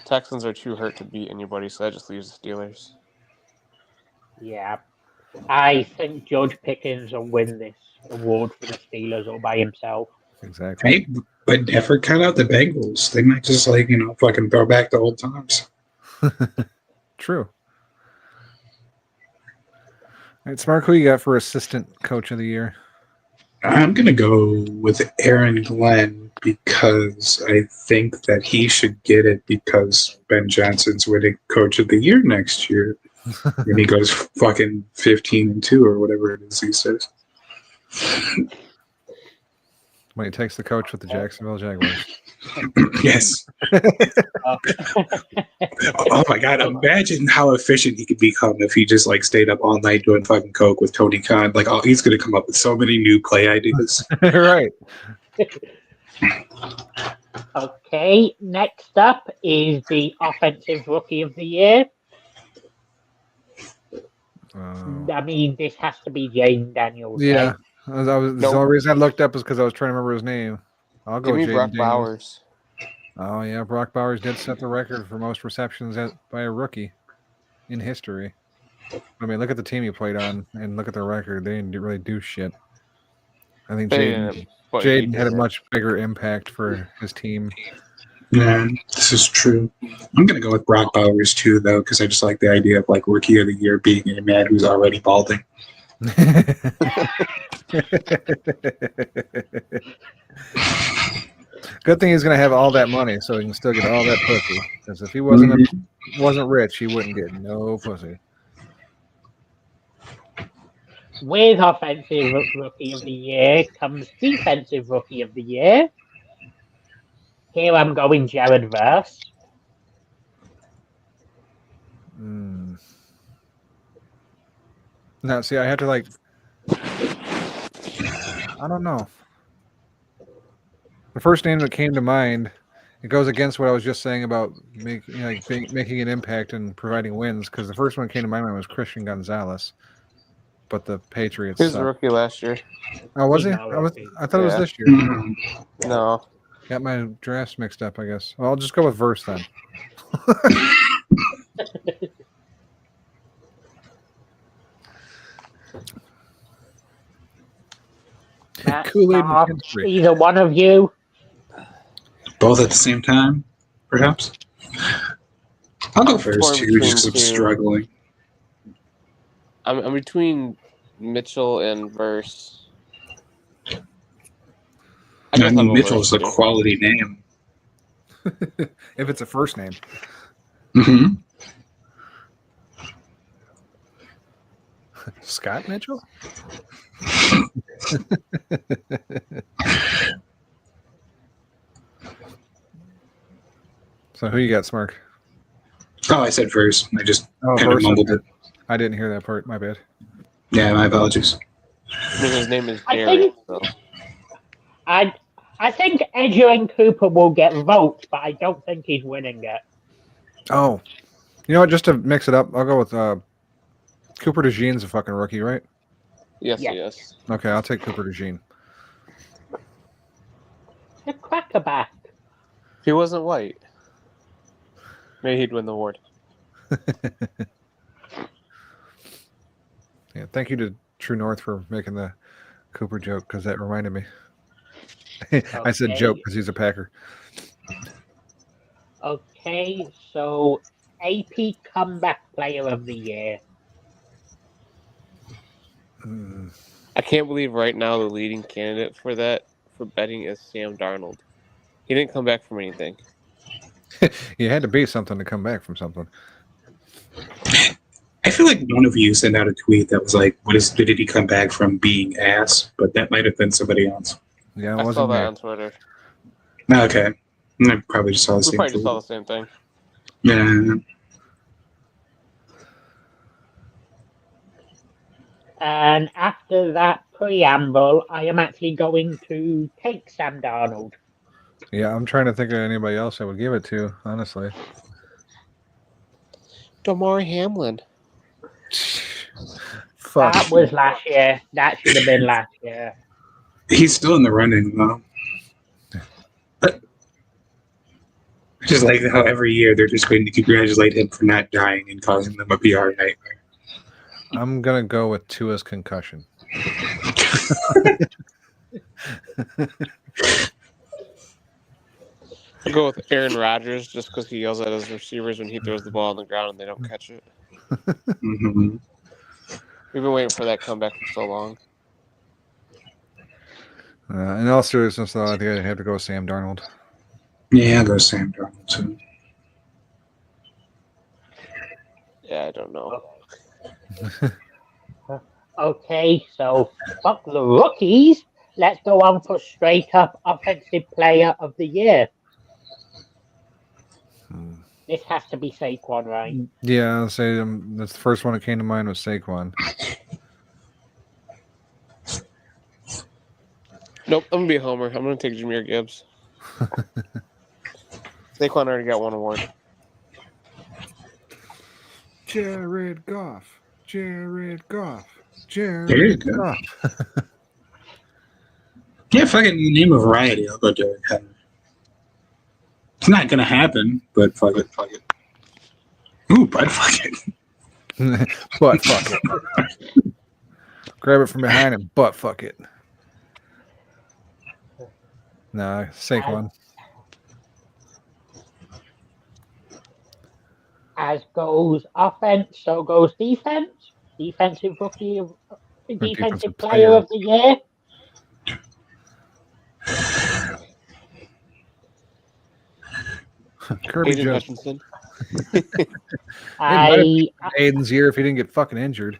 Texans are too hurt to beat anybody, so that just leaves the Steelers. Yeah. I think George Pickens will win this award for the Steelers all by himself. Exactly. Hey, but never cut out the Bengals. They might just fucking throw back the old times. True. All right, Smart, who you got for Assistant Coach of the Year? I'm going to go with Aaron Glenn because I think that he should get it because Ben Johnson's winning Coach of the Year next year. And he goes fucking 15-2 or whatever it is he says. When he takes the coach with the Jacksonville Jaguars. Yes. Oh my God! Imagine how efficient he could become if he just stayed up all night doing fucking coke with Tony Khan. He's gonna come up with so many new play ideas. Right. Okay, next up is the Offensive Rookie of the Year. I mean, this has to be Jaden Daniels. Yeah. Right? The only reason I looked up is because I was trying to remember his name. I'll go Give me with Brock Jaden Bowers. Oh yeah, Brock Bowers did set the record for most receptions by a rookie in history. I mean, look at the team he played on, and look at their record. They didn't really do shit. I think Jaden had a much bigger impact for his team. Yeah, this is true. I'm gonna go with Brock Bowers too, though, because I just like the idea of like Rookie of the Year being a man who's already balding. Good thing he's gonna have all that money, so he can still get all that pussy. Because if he wasn't rich, he wouldn't get no pussy. With Offensive Rookie of the Year comes Defensive Rookie of the Year. Here I'm going Jared Verse. No, see, I had to like. I don't know. The first name that came to mind, it goes against what I was just saying about making an impact and providing wins. Because the first one that came to my mind was Christian Gonzalez, but the Patriots. He was a rookie last year. Oh, was he? I thought it was this year. No. Got my drafts mixed up, I guess. Well, I'll just go with Verse then. Kool-Aid either one of you. Both at the same time, perhaps. I'll go first too, just because I'm struggling. I'm between Mitchell and Verse. I mean, Mitchell's a quality name. If it's a first name. Mm-hmm. Scott Mitchell? So who you got, Smark? Oh, I said Verse. I just kind of Verse, mumbled it. I didn't hear that part. My bad. Yeah, my apologies. His name is Jerry. I think Edgerrin Cooper will get votes, but I don't think he's winning it. Oh. You know what? Just to mix it up, I'll go with Cooper DeJean's a fucking rookie, right? Yes. Okay, I'll take Cooper DeJean. The crackerback. If he wasn't white, maybe he'd win the award. Yeah, thank you to True North for making the Cooper joke, because that reminded me. I said joke because he's a Packer. Okay, so AP Comeback Player of the Year. I can't believe right now the leading candidate for betting is Sam Darnold. He didn't come back from anything. You had to be something to come back from something. I feel like one of you sent out a tweet that was like, did he come back from being ass? But that might have been somebody else. Yeah, I saw that on Twitter. Okay. I probably just saw the same We probably thing. just saw the same thing. Yeah. And after that preamble, I am actually going to take Sam Darnold. Yeah, I'm trying to think of anybody else I would give it to, honestly. Damar Hamlin. Fuck. That was last year. That should have been last year. He's still in the running, though. Just like how every year they're just going to congratulate him for not dying and causing them a PR nightmare. I'm going to go with Tua's concussion. I'll go with Aaron Rodgers just because he yells at his receivers when he throws the ball on the ground and they don't catch it. Mm-hmm. We've been waiting for that comeback for so long. In all seriousness, though, I think I'd have to go with Sam Darnold. Yeah, I'll go Sam Darnold, too. Yeah, I don't know. Okay, so fuck the rookies. Let's go on for straight up Offensive Player of the Year. This has to be Saquon, right? Yeah, I'll say that's the first one that came to mind was Saquon. Nope, I'm going to be a homer. I'm going to take Jahmyr Gibbs. Saquon already got one award. Jared Goff. Jared Goff. There you Jared go. Goff. Yeah, fucking name a variety. I'll go Derrick Henry. not going to happen, but fuck it. Ooh, but fuck it. But fuck it. Grab it from behind and butt fuck it. Nah, Saquon. As goes offense, so goes defense. Defensive player of the year. Kirby Aiden Jones. Hutchinson. Aiden's year if he didn't get fucking injured.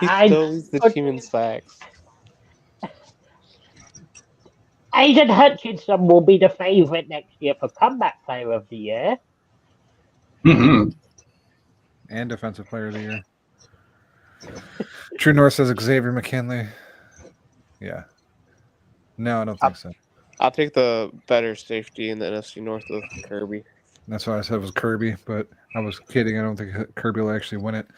He still leads the team in sacks. Aiden Hutchinson will be the favorite next year for comeback player of the year. Mm-hmm. And defensive player of the year. True North says Xavier McKinley. Yeah. No, I don't think so. I'll take the better safety in the NFC North with Kirby. That's why I said it was Kirby, but I was kidding. I don't think Kirby will actually win it.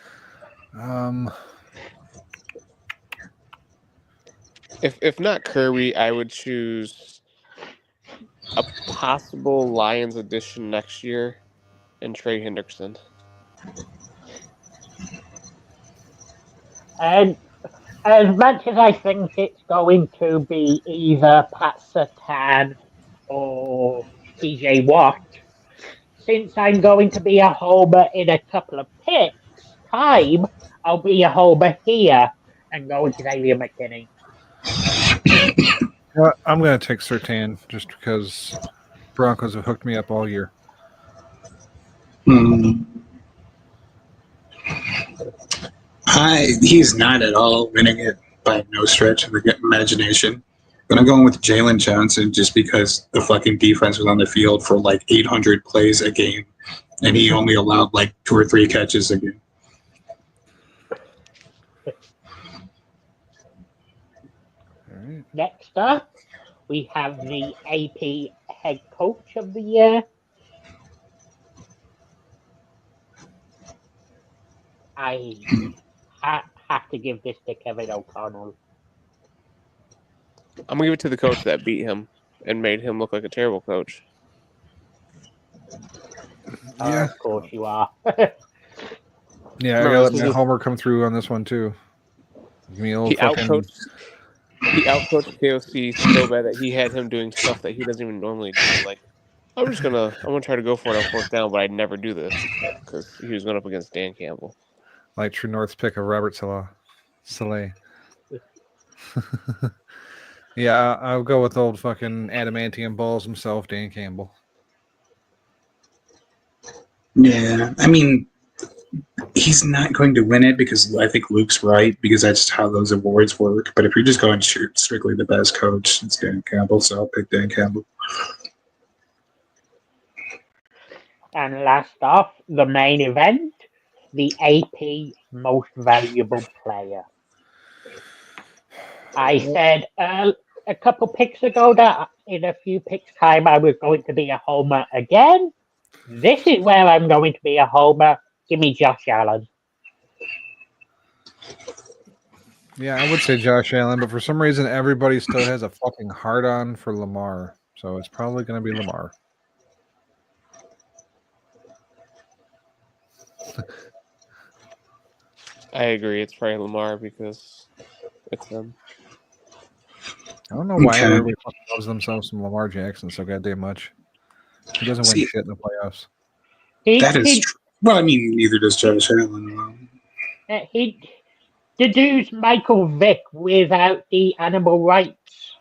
If not Kirby, I would choose a possible Lions addition next year and Trey Hendrickson. And as much as I think it's going to be either Pat Surtain or TJ Watt, since I'm going to be a homer in a couple of picks time, I'll be a homer here and go with Xavier McKinney. I'm going to take Surtain just because Broncos have hooked me up all year. He's not at all winning it by no stretch of the imagination. But I'm going with Jalen Johnson just because the fucking defense was on the field for like 800 plays a game, and he only allowed like 2 or 3 catches a game. Next up, we have the AP Head Coach of the Year. I have to give this to Kevin O'Connell. I'm going to give it to the coach that beat him and made him look like a terrible coach. Yeah. Of course you are. Yeah, I gotta let my homer come through on this one too. Give me a little He outcoached KOC so bad that he had him doing stuff that he doesn't even normally do. Like, I'm gonna try to go for it on 4th down, but I'd never do this because he was going up against Dan Campbell. Like True North's pick of Robert Saleh. Yeah, I'll go with old fucking adamantium balls himself, Dan Campbell. Yeah, I mean, he's not going to win it because I think Luke's right because that's how those awards work. But if you're just going strictly the best coach, it's Dan Campbell, so I'll pick Dan Campbell. And last off, the main event, the AP Most Valuable Player. I said a couple picks ago that in a few picks' time I was going to be a homer again. This is where I'm going to be a homer. Give me Josh Allen. Yeah, I would say Josh Allen, but for some reason everybody still has a fucking hard-on for Lamar. So it's probably going to be Lamar. I agree. It's probably Lamar because it's him. I don't know why everybody fucking loves themselves some Lamar Jackson so goddamn much. He doesn't win shit in the playoffs. That is true. Well, I mean, neither does Josh Allen. The dude's Michael Vick without the animal rights.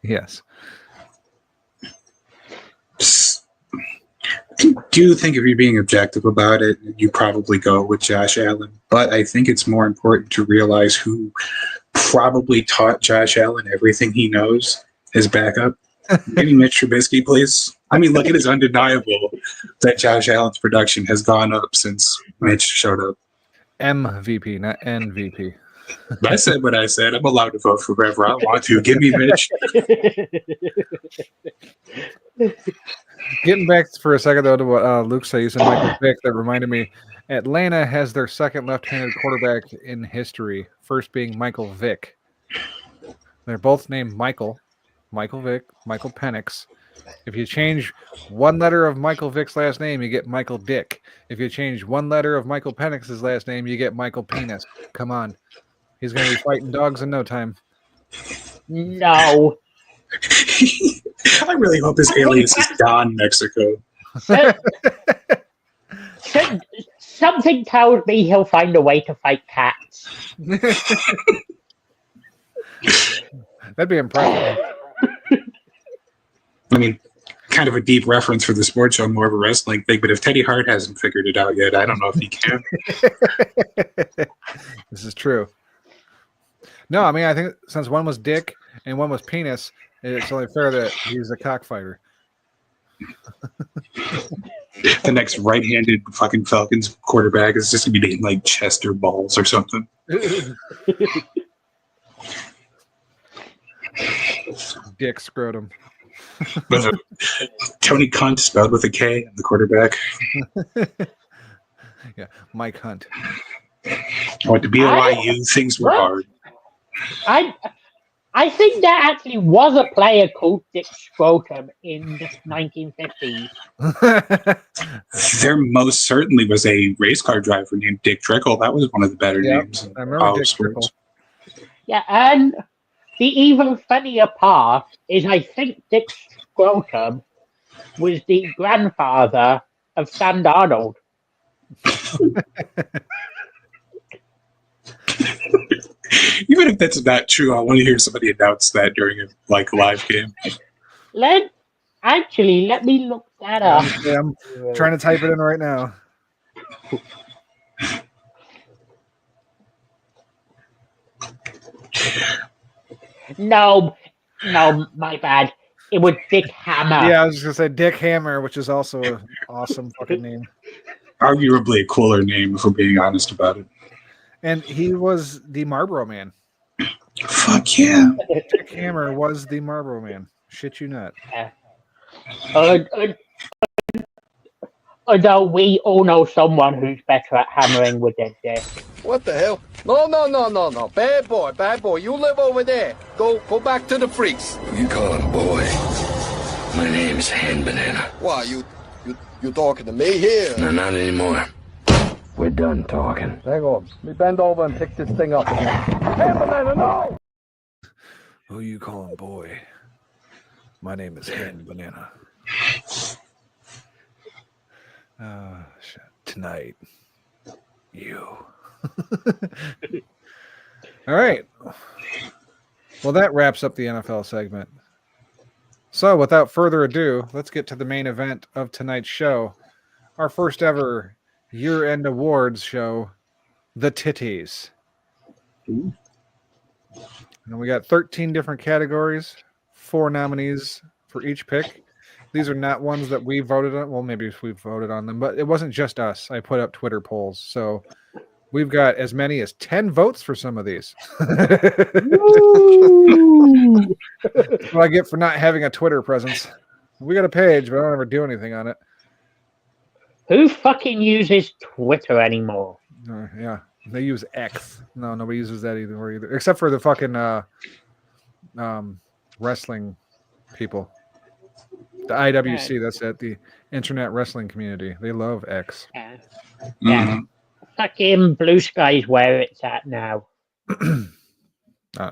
Yes. I do think if you're being objective about it, you probably go with Josh Allen. But I think it's more important to realize who probably taught Josh Allen everything he knows, his backup. Give me Mitch Trubisky, please. I mean, look, it is undeniable that Josh Allen's production has gone up since Mitch showed up. MVP, not NVP. I said what I said. I'm allowed to vote for whoever I want to. Give me Mitch. Getting back for a second, though, to what Luke said, you said Michael Vick. That reminded me, Atlanta has their second left-handed quarterback in history, first being Michael Vick. They're both named Michael Vick, Michael Penix. If you change one letter of Michael Vick's last name, you get Michael Dick. If you change one letter of Michael Penix's last name, you get Michael Penis. Come on. He's going to be fighting dogs in no time. No. I really hope his alias is Don Mexico. Something tells me he'll find a way to fight cats. That'd be impressive. I mean, kind of a deep reference for the sports show, more of a wrestling thing, but if Teddy Hart hasn't figured it out yet, I don't know if he can. This is true. No, I mean, I think since one was Dick and one was Penis, it's only fair that he's a cockfighter. The next right-handed fucking Falcons quarterback is just going to be named like Chester Balls or something. Dick scrotum. Tony Cunt spelled with a K, the quarterback. Yeah, Mike Hunt. Oh, to be a YU, things were hard. I think there actually was a player called Dick Scrotum in the 1950s. There most certainly was a race car driver named Dick Trickle. That was one of the better names. I remember Dick sports. Trickle. Yeah, and the even funnier part is I think Dick Scrotum was the grandfather of Sam Darnold. Even if that's not true, I want to hear somebody announce that during a live game. Let me look that up. Yeah, I'm trying to type it in right now. No, my bad. It was Dick Hammer. Yeah, I was just gonna say Dick Hammer, which is also an awesome fucking name. Arguably a cooler name, if we're being honest about it. And he was the Marlboro Man. Fuck yeah. Dick Hammer was the Marlboro Man. Shit you not. Although we all know someone who's better at hammering with their dick. What the hell? No. Bad boy. You live over there. Go back to the freaks. You call him boy. My name's Hand Banana. Why, you talking to me here? No, not anymore. We're done talking. Hang on. Let me bend over and pick this thing up. Hand Banana, no! Who you calling boy? My name is Hand Banana. Shit. Tonight. You. All right. Well, that wraps up the NFL segment. So, without further ado, let's get to the main event of tonight's show. Our first ever year-end awards show, the Tittys. And we got 13 different categories, 4 nominees for each pick. These are not ones that we voted on. Well, maybe we voted on them, but it wasn't just us. I put up Twitter polls. So we've got as many as 10 votes for some of these. That's what I get for not having a Twitter presence. We got a page, but I don't ever do anything on it. Who fucking uses Twitter anymore? Yeah, they use X. No, nobody uses that either, except for the fucking wrestling people. The IWC, that's it. The Internet Wrestling Community. They love X. Yeah. Fucking Blue Sky's where it's at now. I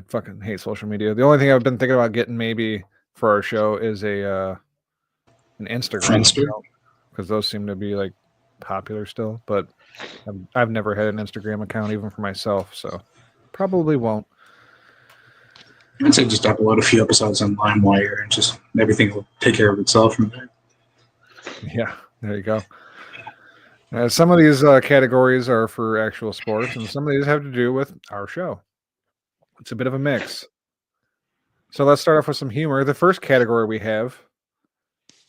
fucking hate social media. The only thing I've been thinking about getting maybe for our show is an Instagram, because those seem to be like popular still. But I've never had an Instagram account even for myself, so probably won't. I'd say just upload a few episodes on LimeWire and just everything will take care of itself from there. Yeah, there you go. Some of these categories are for actual sports, and some of these have to do with our show. It's a bit of a mix. So let's start off with some humor. The first category we have,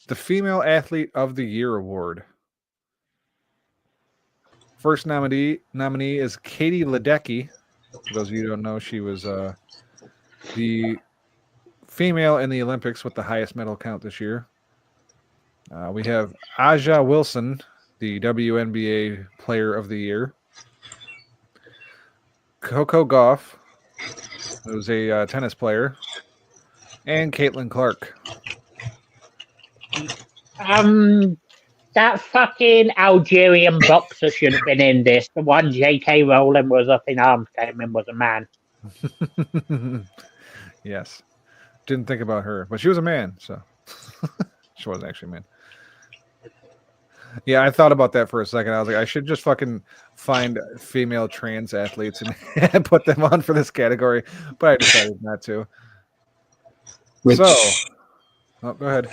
the Female Athlete of the Year Award. First nominee is Katie Ledecky. For those of you who don't know, she was the female in the Olympics with the highest medal count this year. We have Aja Wilson, the WNBA Player of the Year. Coco Gauff, who's a tennis player. And Caitlin Clark, That fucking Algerian boxer should have been in this. The one J.K. Rowling was up in arms came in was a man. Yes. Didn't think about her, but she was a man, so she wasn't actually a man. Yeah, I thought about that for a second. I was like, I should just fucking find female trans athletes and put them on for this category, but I decided not to. Which, go ahead.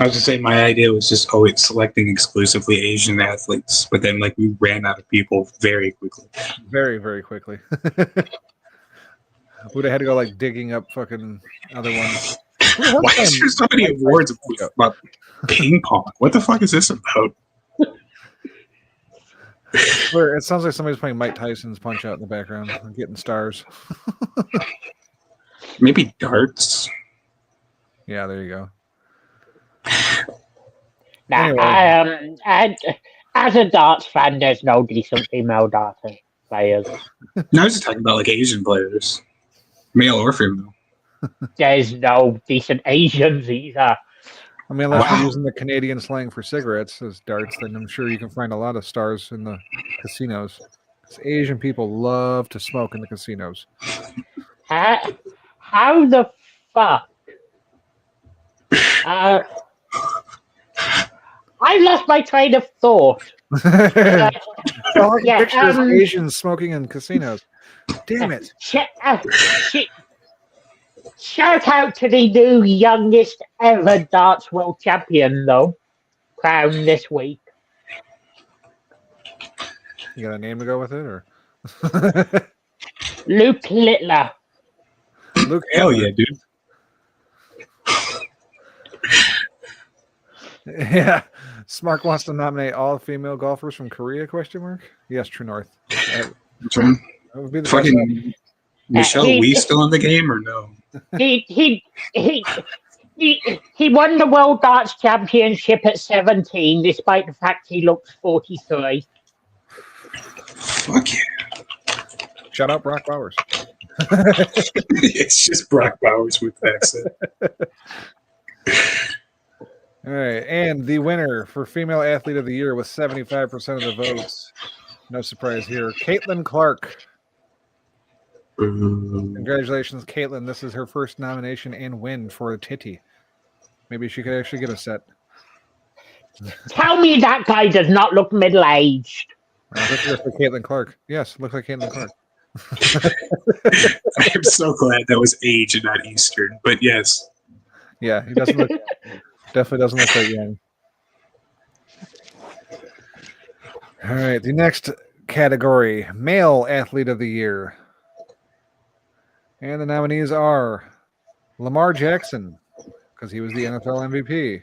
I was just saying, my idea was just always selecting exclusively Asian athletes, but then like we ran out of people very quickly. Very, very quickly. Would have had to go like digging up fucking other ones. Why is there so many awards about ping pong? What the fuck is this about? It sounds like somebody's playing Mike Tyson's Punch Out in the background and getting stars. Maybe darts. Yeah, there you go. Nah, as a darts fan, there's no decent female darts players. No, I was just talking about like Asian players, male or female. There's no decent Asians either. I mean, unless you're using the Canadian slang for cigarettes as darts, then I'm sure you can find a lot of stars in the casinos. Because Asian people love to smoke in the casinos. How the fuck? I lost my train of thought. Pictures of Asians smoking in casinos. Damn it. Shout out to the new youngest ever darts world champion, though. Crowned this week. You got a name to go with it, or? Luke Littler. Luke, hell yeah, dude. Yeah. Smark wants to nominate all female golfers from Korea, ? Yes, True North. That would be the fucking Michelle Wee still in the game or no? He won the World Darts Championship at 17, despite the fact he looks 43. Fuck yeah. Shout out Brock Bowers. It's just Brock Bowers with accent. All right, and the winner for Female Athlete of the Year with 75% of the votes. No surprise here. Caitlin Clark. Congratulations, Caitlin. This is her first nomination and win for a titty. Maybe she could actually get a set. Tell me that guy does not look middle-aged. This is for Caitlin Clark. Yes, looks like Caitlin Clark. I'm so glad that was age and not Eastern, but yes. Yeah, he doesn't look definitely doesn't look that young. All right, the next category, Male Athlete of the Year. And the nominees are Lamar Jackson, because he was the NFL MVP.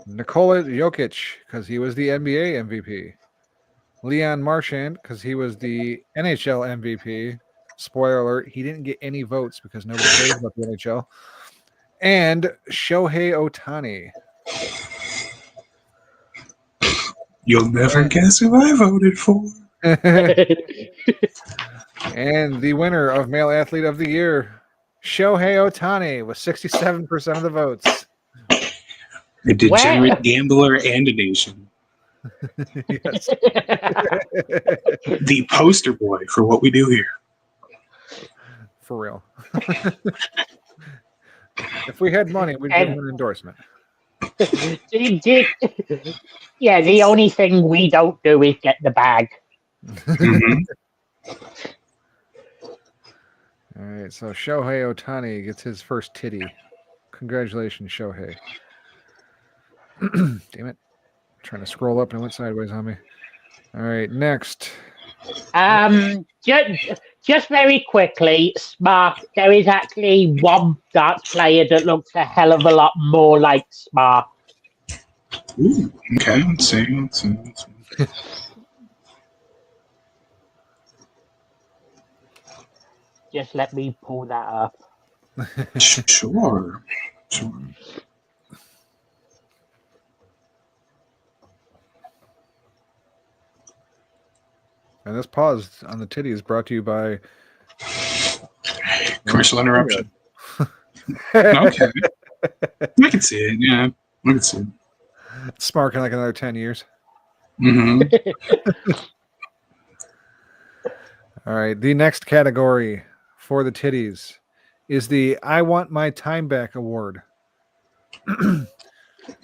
Nikola Jokic, because he was the NBA MVP. Leon Marchand, because he was the NHL MVP. Spoiler alert, he didn't get any votes because nobody cares about the NHL. And Shohei Ohtani. You'll never guess who I voted for. And the winner of Male Athlete of the Year, Shohei Ohtani, with 67% of the votes. A degenerate gambler and a nation. Yes. The poster boy for what we do here. For real. If we had money, we'd give him an endorsement. Yeah, the only thing we don't do is get the bag. All right, so Shohei Ohtani gets his first titty. Congratulations, Shohei. Damn it. I'm trying to scroll up and it went sideways on me. All right, next. Just very quickly, Smart, there is actually one darts player that looks a hell of a lot more like Smart. Ooh, okay, let's see. Just let me pull that up. Sure. And this pause on the titty is brought to you by commercial interruption. Okay. I can see it, yeah. I can see it. Sparking like another 10 years. Mm-hmm. All right. The next category for the titties is the I Want My Time Back Award.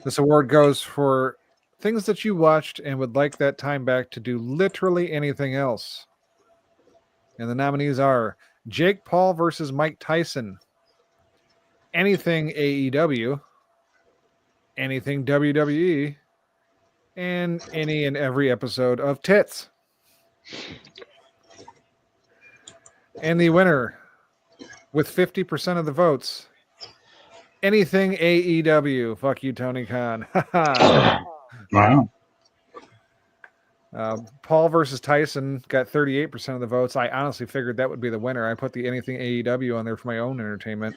This award goes for things that you watched and would like that time back to do literally anything else. And the nominees are Jake Paul versus Mike Tyson, anything AEW, anything WWE, and any and every episode of Tits. And the winner, with 50% of the votes, anything AEW. Fuck you, Tony Khan. Wow. Paul versus Tyson got 38% of the votes. I honestly figured that would be the winner. I put the anything AEW on there for my own entertainment.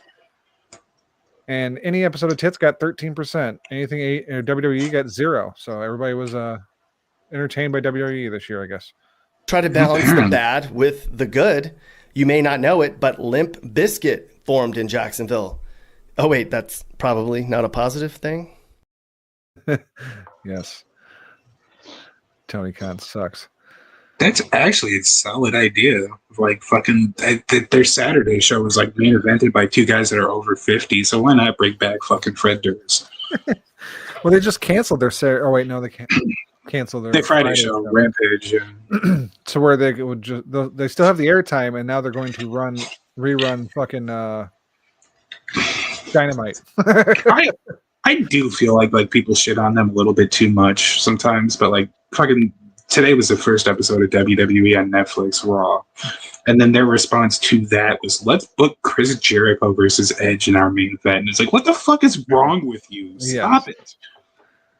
And any episode of Tits got 13%. Anything WWE got 0. So everybody was entertained by WWE this year, I guess. Try to balance the bad with the good. You may not know it, but Limp Bizkit formed in Jacksonville. Oh, wait, that's probably not a positive thing? Yes. Tony Khan sucks. That's actually a solid idea. Like fucking their Saturday show was like main evented by two guys that are over 50. So why not bring back fucking Fred Durst? Well, they just canceled their Saturday. Oh wait, no, they can't cancel their Friday show, Rampage. Yeah. So where they would just they still have the airtime, and now they're going to rerun fucking Dynamite. I do feel like people shit on them a little bit too much sometimes, but like fucking today was the first episode of WWE on Netflix Raw, and then their response to that was, "Let's book Chris Jericho versus Edge in our main event." And it's like, what the fuck is wrong with you? Stop it.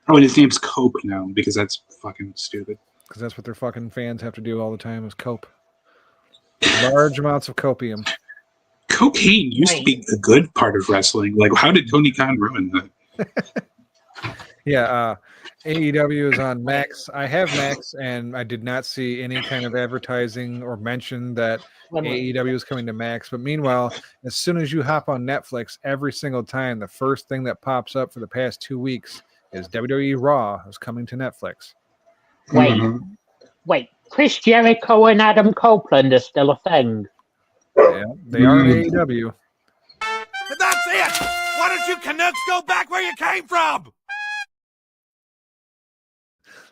Oh, and his name's Cope now because that's fucking stupid. Because that's what their fucking fans have to do all the time is cope. Large amounts of copium. Cocaine used to be the good part of wrestling. Like, how did Tony Khan ruin that? Yeah, AEW is on Max. I have Max, and I did not see any kind of advertising or mention that AEW is coming to Max. But meanwhile, as soon as you hop on Netflix, every single time, the first thing that pops up for the past 2 weeks is WWE Raw is coming to Netflix. Wait, Chris Jericho and Adam Copeland are still a thing. Yeah, they are in AEW. That's it! Why don't you Canucks go back where you came from?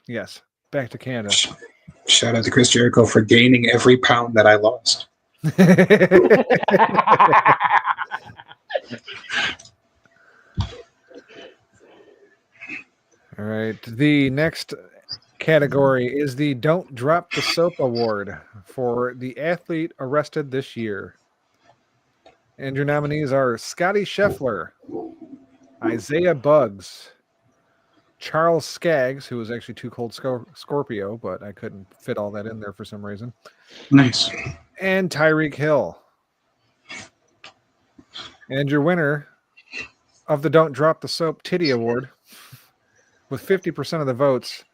Yes, back to Canada. Shout out to Chris Jericho for gaining every pound that I lost. All right. The next category is the Don't Drop the Soap Award for the athlete arrested this year. And your nominees are Scotty Scheffler, Isaiah Buggs, Charles Skaggs, who was actually Too Cold Scorpio, but I couldn't fit all that in there for some reason. Nice. And Tyreek Hill. And your winner of the Don't Drop the Soap Titty Award, with 50% of the votes,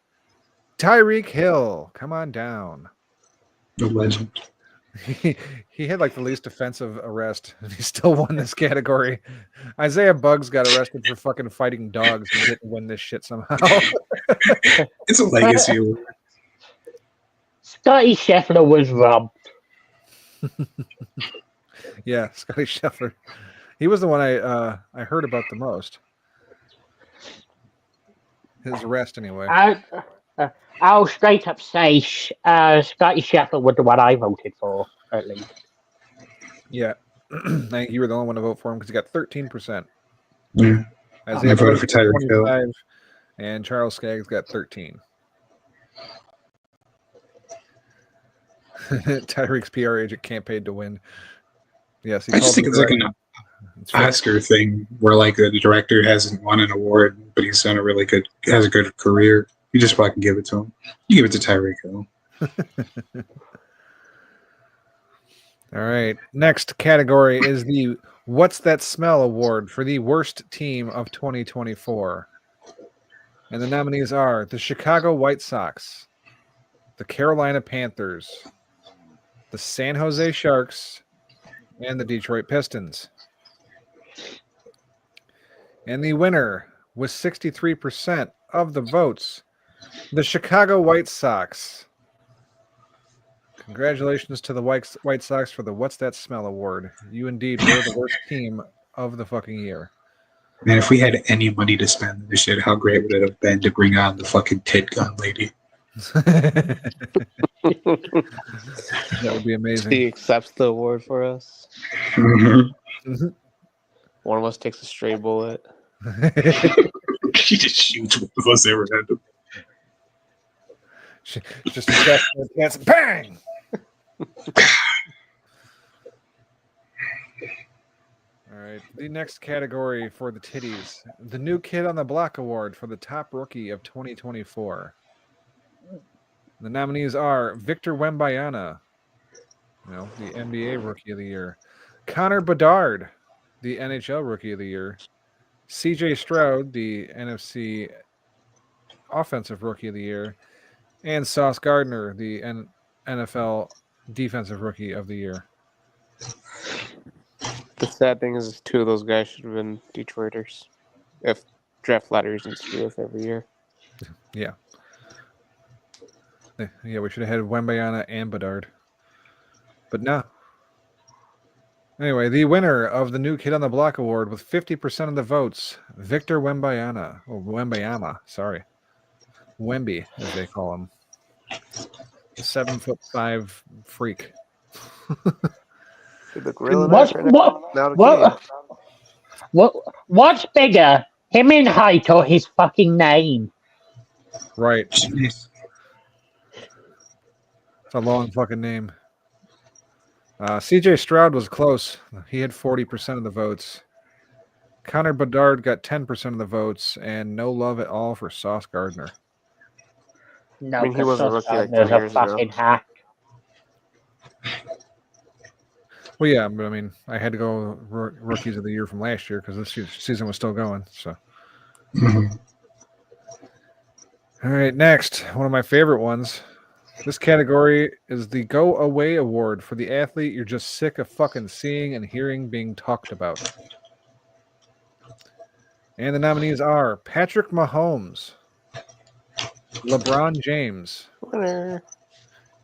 Tyreek Hill. Come on down. The legend. He had like the least offensive arrest, and he still won this category. Isaiah Buggs got arrested for fucking fighting dogs and didn't win this shit somehow. It's a legacy award. Scotty Scheffler was robbed. Yeah, Scotty Scheffler. He was the one I heard about the most. His arrest, anyway. I'll straight up say Scotty Scheffler was the one I voted for, at least. Yeah. I think you were the only one to vote for him because he got 13%. Yeah. Isaiah I voted for Tyreek Hill. And Charles Skaggs got 13. Tyreek's PR agent campaigned to win. Yes, I just think it's like an Oscar thing where like the director hasn't won an award, but he's done has a good career. You just fucking give it to him. You give it to Tyreek Hill. All right. Next category is the What's That Smell Award for the worst team of 2024. And the nominees are the Chicago White Sox, the Carolina Panthers, the San Jose Sharks, and the Detroit Pistons. And the winner with 63% of the votes, the Chicago White Sox. Congratulations to the White Sox for the What's That Smell award. You indeed were the worst team of the fucking year. Man, if we had any money to spend on this shit, how great would it have been to bring on the fucking tit gun lady? That would be amazing. He accepts the award for us. Mhm. One of us takes a stray bullet. She just shoots one of us every random. Just a bang! All right. The next category for the Titties, the New Kid on the Block Award for the top rookie of 2024. The nominees are Victor Wembanyama, the NBA Rookie of the Year, Connor Bedard, the NHL Rookie of the Year, CJ Stroud, the NFC Offensive Rookie of the Year, and Sauce Gardner, the NFL Defensive Rookie of the Year. The sad thing is, two of those guys should have been Detroiters if draft lotteries didn't screw us every year. Yeah. Yeah, we should have had Wembanyama and Bedard. But no. Anyway, the winner of the New Kid on the Block Award with 50% of the votes, Victor Wembanyama. Or Wembanyama, sorry. Wemby, as they call him. The 7'5" freak. What's bigger, him in height or his fucking name? Right. It's a long fucking name. CJ Stroud was close. He had 40% of the votes. Connor Bedard got 10% of the votes, and no love at all for Sauce Gardner. No, I mean, he was a rookie like 10 there's a years ago. fucking hack. Well, yeah, but I mean, I had to go rookies of the year from last year because this season was still going. So, All right, next, one of my favorite ones. This category is the Go Away Award for the athlete you're just sick of fucking seeing and hearing being talked about. And the nominees are Patrick Mahomes, LeBron James, Winner.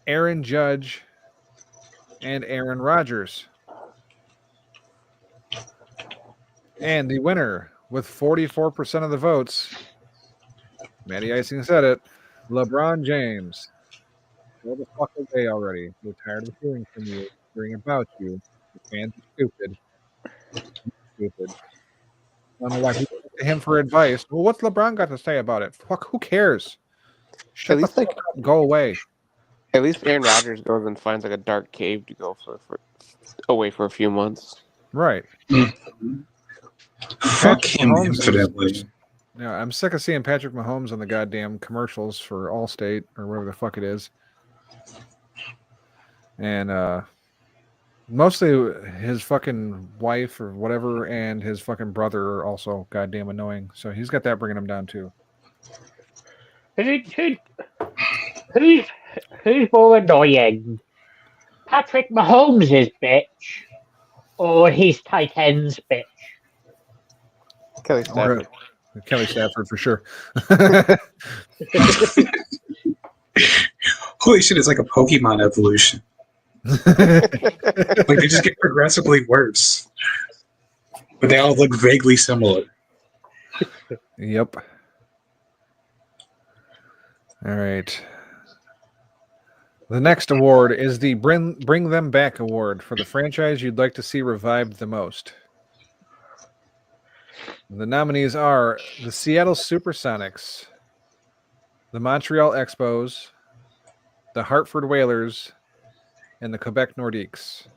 Aaron Judge, and Aaron Rodgers. And the winner, with 44% of the votes, Matty Icing said it, LeBron James. Go the fuck away already. We're tired of hearing from you, hearing about you. The fans are stupid. Stupid. I don't know why people look to him for advice. Well, what's LeBron got to say about it? Fuck, who cares? Shut the fuck up. Go away. At least Aaron Rodgers goes and finds like a dark cave to go for away for a few months. Right. Fuck him infinitely. Yeah, I'm sick of seeing Patrick Mahomes on the goddamn commercials for Allstate or whatever the fuck it is. And mostly his fucking wife or whatever and his fucking brother are also goddamn annoying. So he's got that bringing him down too. Who's more annoying? Patrick Mahomes' bitch or his tight end's bitch? Kelly Stafford. Kelly Stafford for sure. Holy shit, it's like a Pokemon evolution. Like they just get progressively worse. But they all look vaguely similar. Yep. All right. The next award is the Bring Them Back Award for the franchise you'd like to see revived the most. The nominees are the Seattle Supersonics, the Montreal Expos, the Hartford Whalers, and the Quebec Nordiques.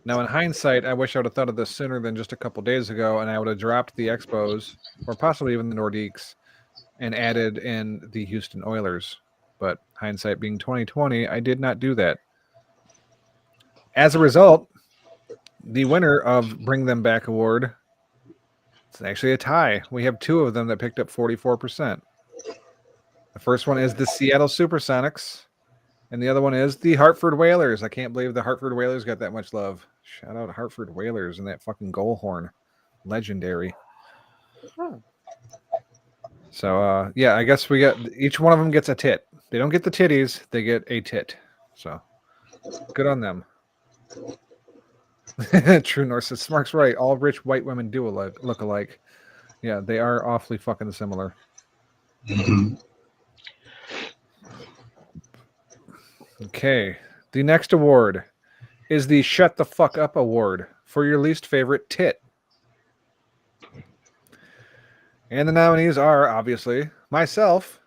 Now, in hindsight, I wish I would have thought of this sooner than just a couple days ago, and I would have dropped the Expos, or possibly even the Nordiques, and added in the Houston Oilers. But hindsight being 2020, I did not do that. As a result, the winner of Bring Them Back Award, it's actually a tie. We have two of them that picked up 44%. The first one is the Seattle Supersonics, and the other one is the Hartford Whalers. I can't believe the Hartford Whalers got that much love. Shout out Hartford Whalers and that fucking goal horn. Legendary. So yeah, I guess we get each one of them gets a tit. They don't get the titties; they get a tit. So good on them. True North says Smark's right. All rich white women do look alike. Yeah, they are awfully fucking similar. Okay, the next award is the Shut the Fuck Up Award for your least favorite tit. And the nominees are, obviously, myself,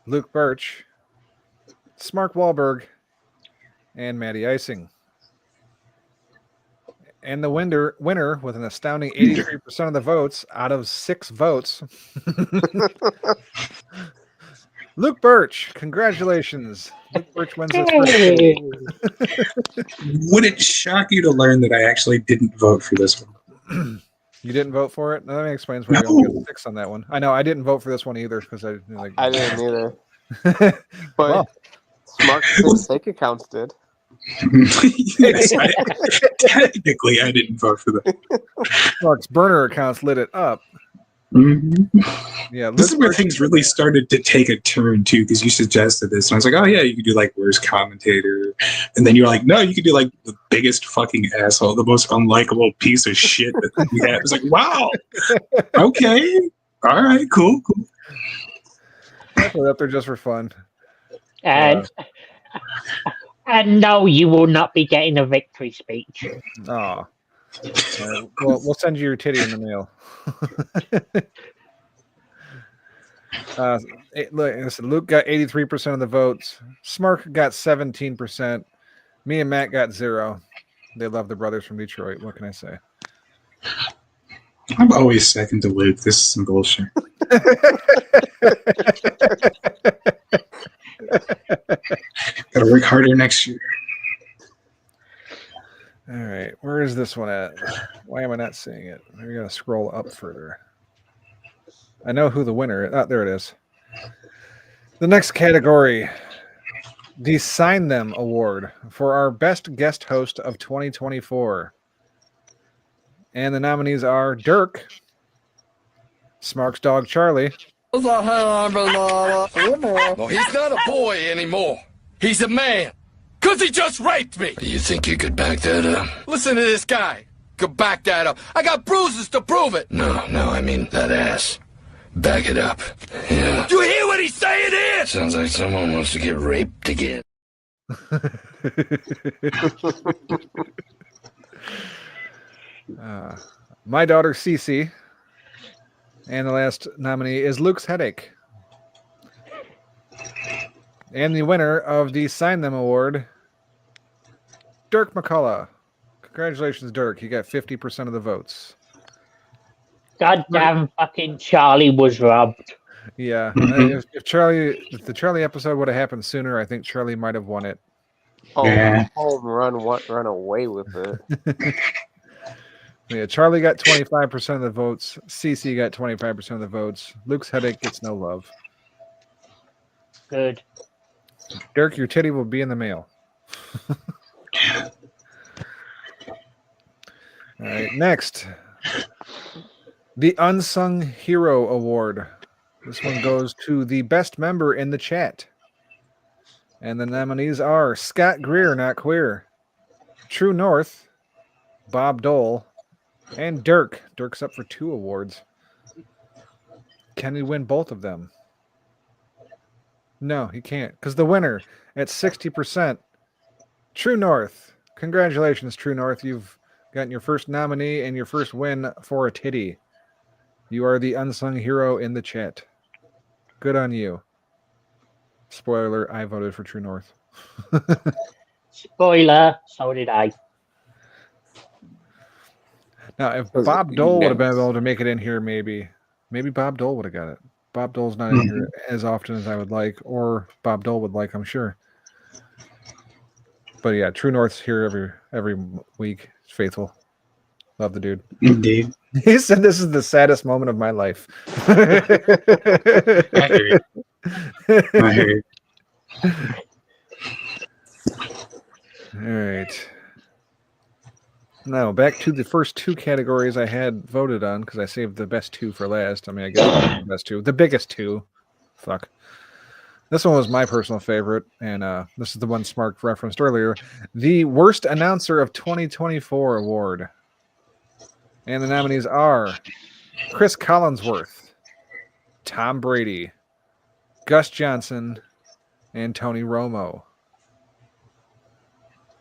Luke Birch, Smark Wahlberg, and Maddie Icing. And the winner with an astounding 83% of the votes out of 6 votes. Luke Birch, congratulations. Luke Birch wins this first vote. Would it shock you to learn that I actually didn't vote for this one? You didn't vote for it? That explains why you only got 6 on that one. I know I didn't vote for this one either because I didn't either. But Smark's fake accounts did. Yes, technically, I didn't vote for that. Smark's burner accounts lit it up. Yeah, this is where things really started to take a turn too, because you suggested this, and I was like, "Oh yeah, you could do like worst commentator," and then you're like, "No, you could do like the biggest fucking asshole, the most unlikable piece of shit that we have." It's like, wow, okay, all right, cool. I put it up there just for fun. And no, you will not be getting a victory speech. Oh. Well, we'll send you your titty in the mail. Luke got 83% of the votes. Smark got 17%. Me and Matt got 0. They love the brothers from Detroit. What can I say? I'm always second to Luke. This is some bullshit. Gotta work harder next year. All right, where is this one at? Why am I not seeing it? Maybe I gotta scroll up further. I know who the winner is. Oh, there it is. The next category, the Sign Them Award for our best guest host of 2024. And the nominees are Dirk, Smark's dog Charlie. Well, he's not a boy anymore. He's a man. Because he just raped me. You think you could back that up? Listen to this guy. Could back that up. I got bruises to prove it. No, I mean that ass. Back it up. Yeah. Do you hear what he's saying here? Sounds like someone wants to get raped again. My daughter Cece. And the last nominee is Luke's Headache. And the winner of the Sign Them Award, Dirk McCullough. Congratulations, Dirk. You got 50% of the votes. Goddamn fucking Charlie was robbed. Yeah. If the Charlie episode would have happened sooner, I think Charlie might have won it. Home run away with it. Yeah, Charlie got 25% of the votes. CC got 25% of the votes. Luke's Headache gets no love. Good. Dirk, your titty will be in the mail. All right, next. The Unsung Hero Award. This one goes to the best member in the chat. And the nominees are Scott Greer, not queer, True North, Bob Dole, and Dirk. Dirk's up for 2 awards. Can he win both of them? No, he can't. Because the winner at 60%, True North. Congratulations, True North. You've gotten your first nominee and your first win for a titty. You are the unsung hero in the chat. Good on you. Spoiler, I voted for True North. Spoiler, so did I. Now, if Bob Dole would have been able to make it in here, maybe Bob Dole would have got it. Bob Dole's not in here as often as I would like, or Bob Dole would like, I'm sure. But yeah, True North's here every week. He's faithful. Love the dude. Indeed. He said this is the saddest moment of my life. I hear you. I hear you. All right. No, back to the first two categories I had voted on because I saved the best two for last. I mean, I guess the best two. The biggest two. Fuck. This one was my personal favorite, and this is the one Smark referenced earlier. The Worst Announcer of 2024 award. And the nominees are Chris Collinsworth, Tom Brady, Gus Johnson, and Tony Romo.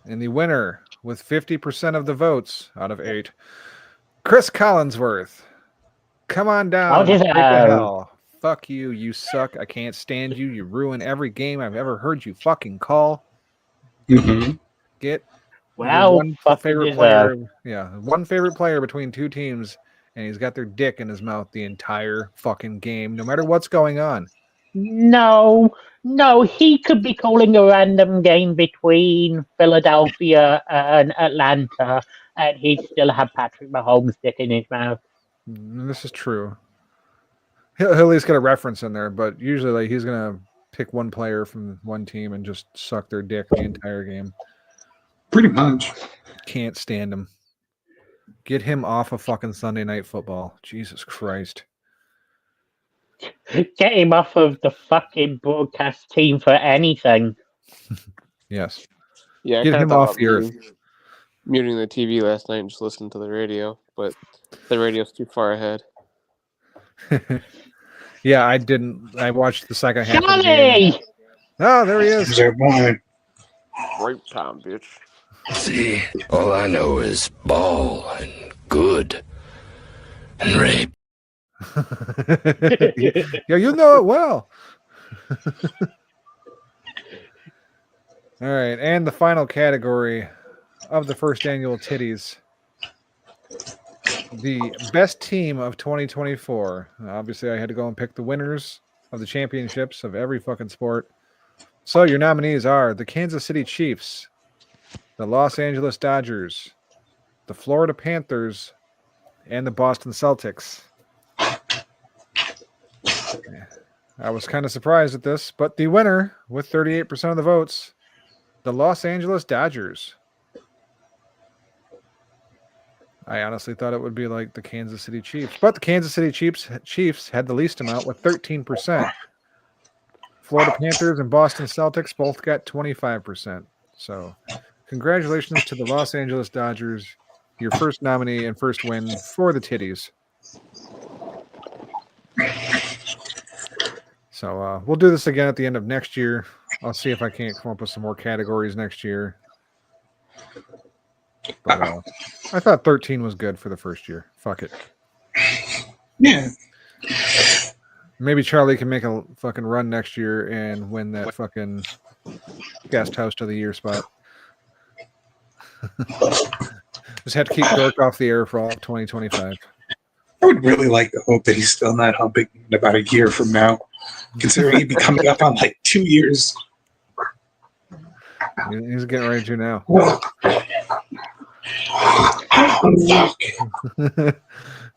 And the winner, with 50% of the votes out of 8, Chris Collinsworth. Come on down. How does Straight to hell. Fuck you. You suck. I can't stand you. You ruin every game I've ever heard you fucking call. Mm-hmm. Get Well, one favorite deserve. player. Yeah, one favorite player between two teams, and he's got their dick in his mouth the entire fucking game, no matter what's going on. No, he could be calling a random game between Philadelphia and Atlanta, and he'd still have Patrick Mahomes' dick in his mouth. This is true. He'll at least get a reference in there, but usually like, he's going to pick one player from one team and just suck their dick the entire game. Pretty much. Can't stand him. Get him off of fucking Sunday Night Football. Jesus Christ. Get him off of the fucking broadcast team for anything. Yes. Yeah, I Get kinda him thought off the earth. muting the TV last night and just listening to the radio, but the radio's too far ahead. Yeah, I didn't. I watched the second half of the game. Oh, there he is. Rape time, bitch. See, all I know is ball and good and rape. Yeah, you know it well. All right, and the final category of the first annual Titties. The best team of 2024. Obviously, I had to go and pick the winners of the championships of every fucking sport. So your nominees are the Kansas City Chiefs, the Los Angeles Dodgers, the Florida Panthers, and the Boston Celtics. I was kind of surprised at this, but the winner, with 38% of the votes, the Los Angeles Dodgers. I honestly thought it would be like the Kansas City Chiefs, but the Kansas City Chiefs had the least amount with 13%. Florida Panthers and Boston Celtics both got 25%. So congratulations to the Los Angeles Dodgers, your first nominee and first win for the Titties. So we'll do this again at the end of next year. I'll see if I can't come up with some more categories next year. But, I thought 13 was good for the first year. Fuck it. Yeah. Maybe Charlie can make a fucking run next year and win that fucking guest host of the year spot. Just have to keep Dork off the air for all of 2025. I would really like to hope that he's still not humping in about a year from now, considering he'd be coming up on like 2 years. He's getting ready to now.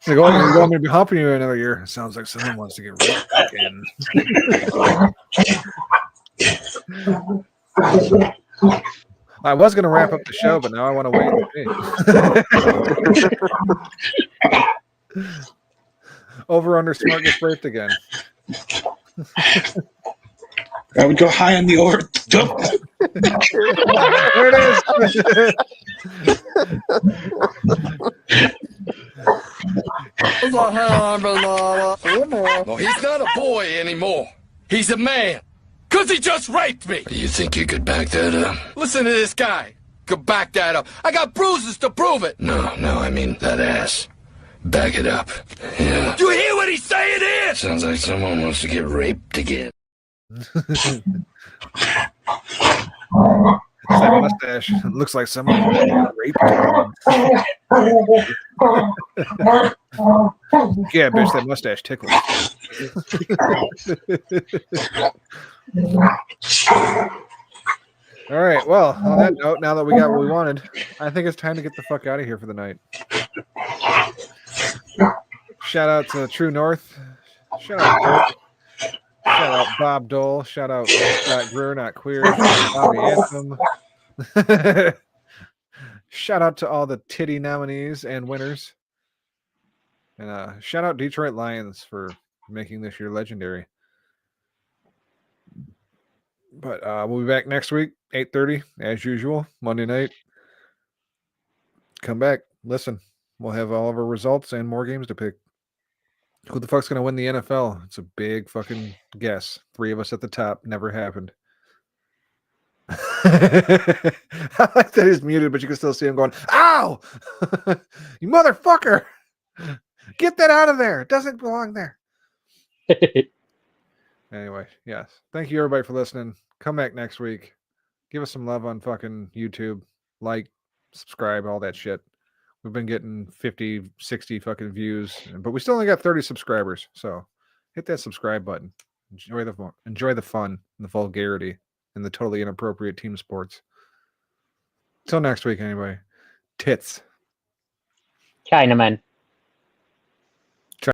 You're going to be humping you another year. Sounds like someone wants to get raped again. I was going to wrap up the show, but now I want to wait and see. Over under Smart gets raped again. I would go high on the over. There it is. No, he's not a boy anymore. He's a man. Because he just raped me. You think you could back that up? Listen to this guy. Could back that up. I got bruises to prove it. No, I mean that ass. Back it up. Yeah. You hear what he's saying here? Sounds like someone wants to get raped again. That mustache looks like someone raped him. Yeah, bitch, that mustache tickles. All right, well, on that note, now that we got what we wanted, I think it's time to get the fuck out of here for the night. Shout out to True North. Shout out Dirk. Shout out Bob Dole. Shout out Scott Greer, not queer. Shout out Bobby Anthem. Shout out to all the titty nominees and winners. And shout out Detroit Lions for making this year legendary. But we'll be back next week, 8:30, as usual, Monday night. Come back, listen. We'll have all of our results and more games to pick. Who the fuck's going to win the NFL? It's a big fucking guess. 3 of us at the top. Never happened. I like that he's muted, but you can still see him going, ow! You motherfucker! Get that out of there. It doesn't belong there. Anyway, yes. Thank you, everybody, for listening. Come back next week. Give us some love on fucking YouTube. Like, subscribe, all that shit. We've been getting 50, 60 fucking views, but we still only got 30 subscribers. So hit that subscribe button. Enjoy the fun and the vulgarity and the totally inappropriate team sports. Till next week, anyway. Tits. Chinaman.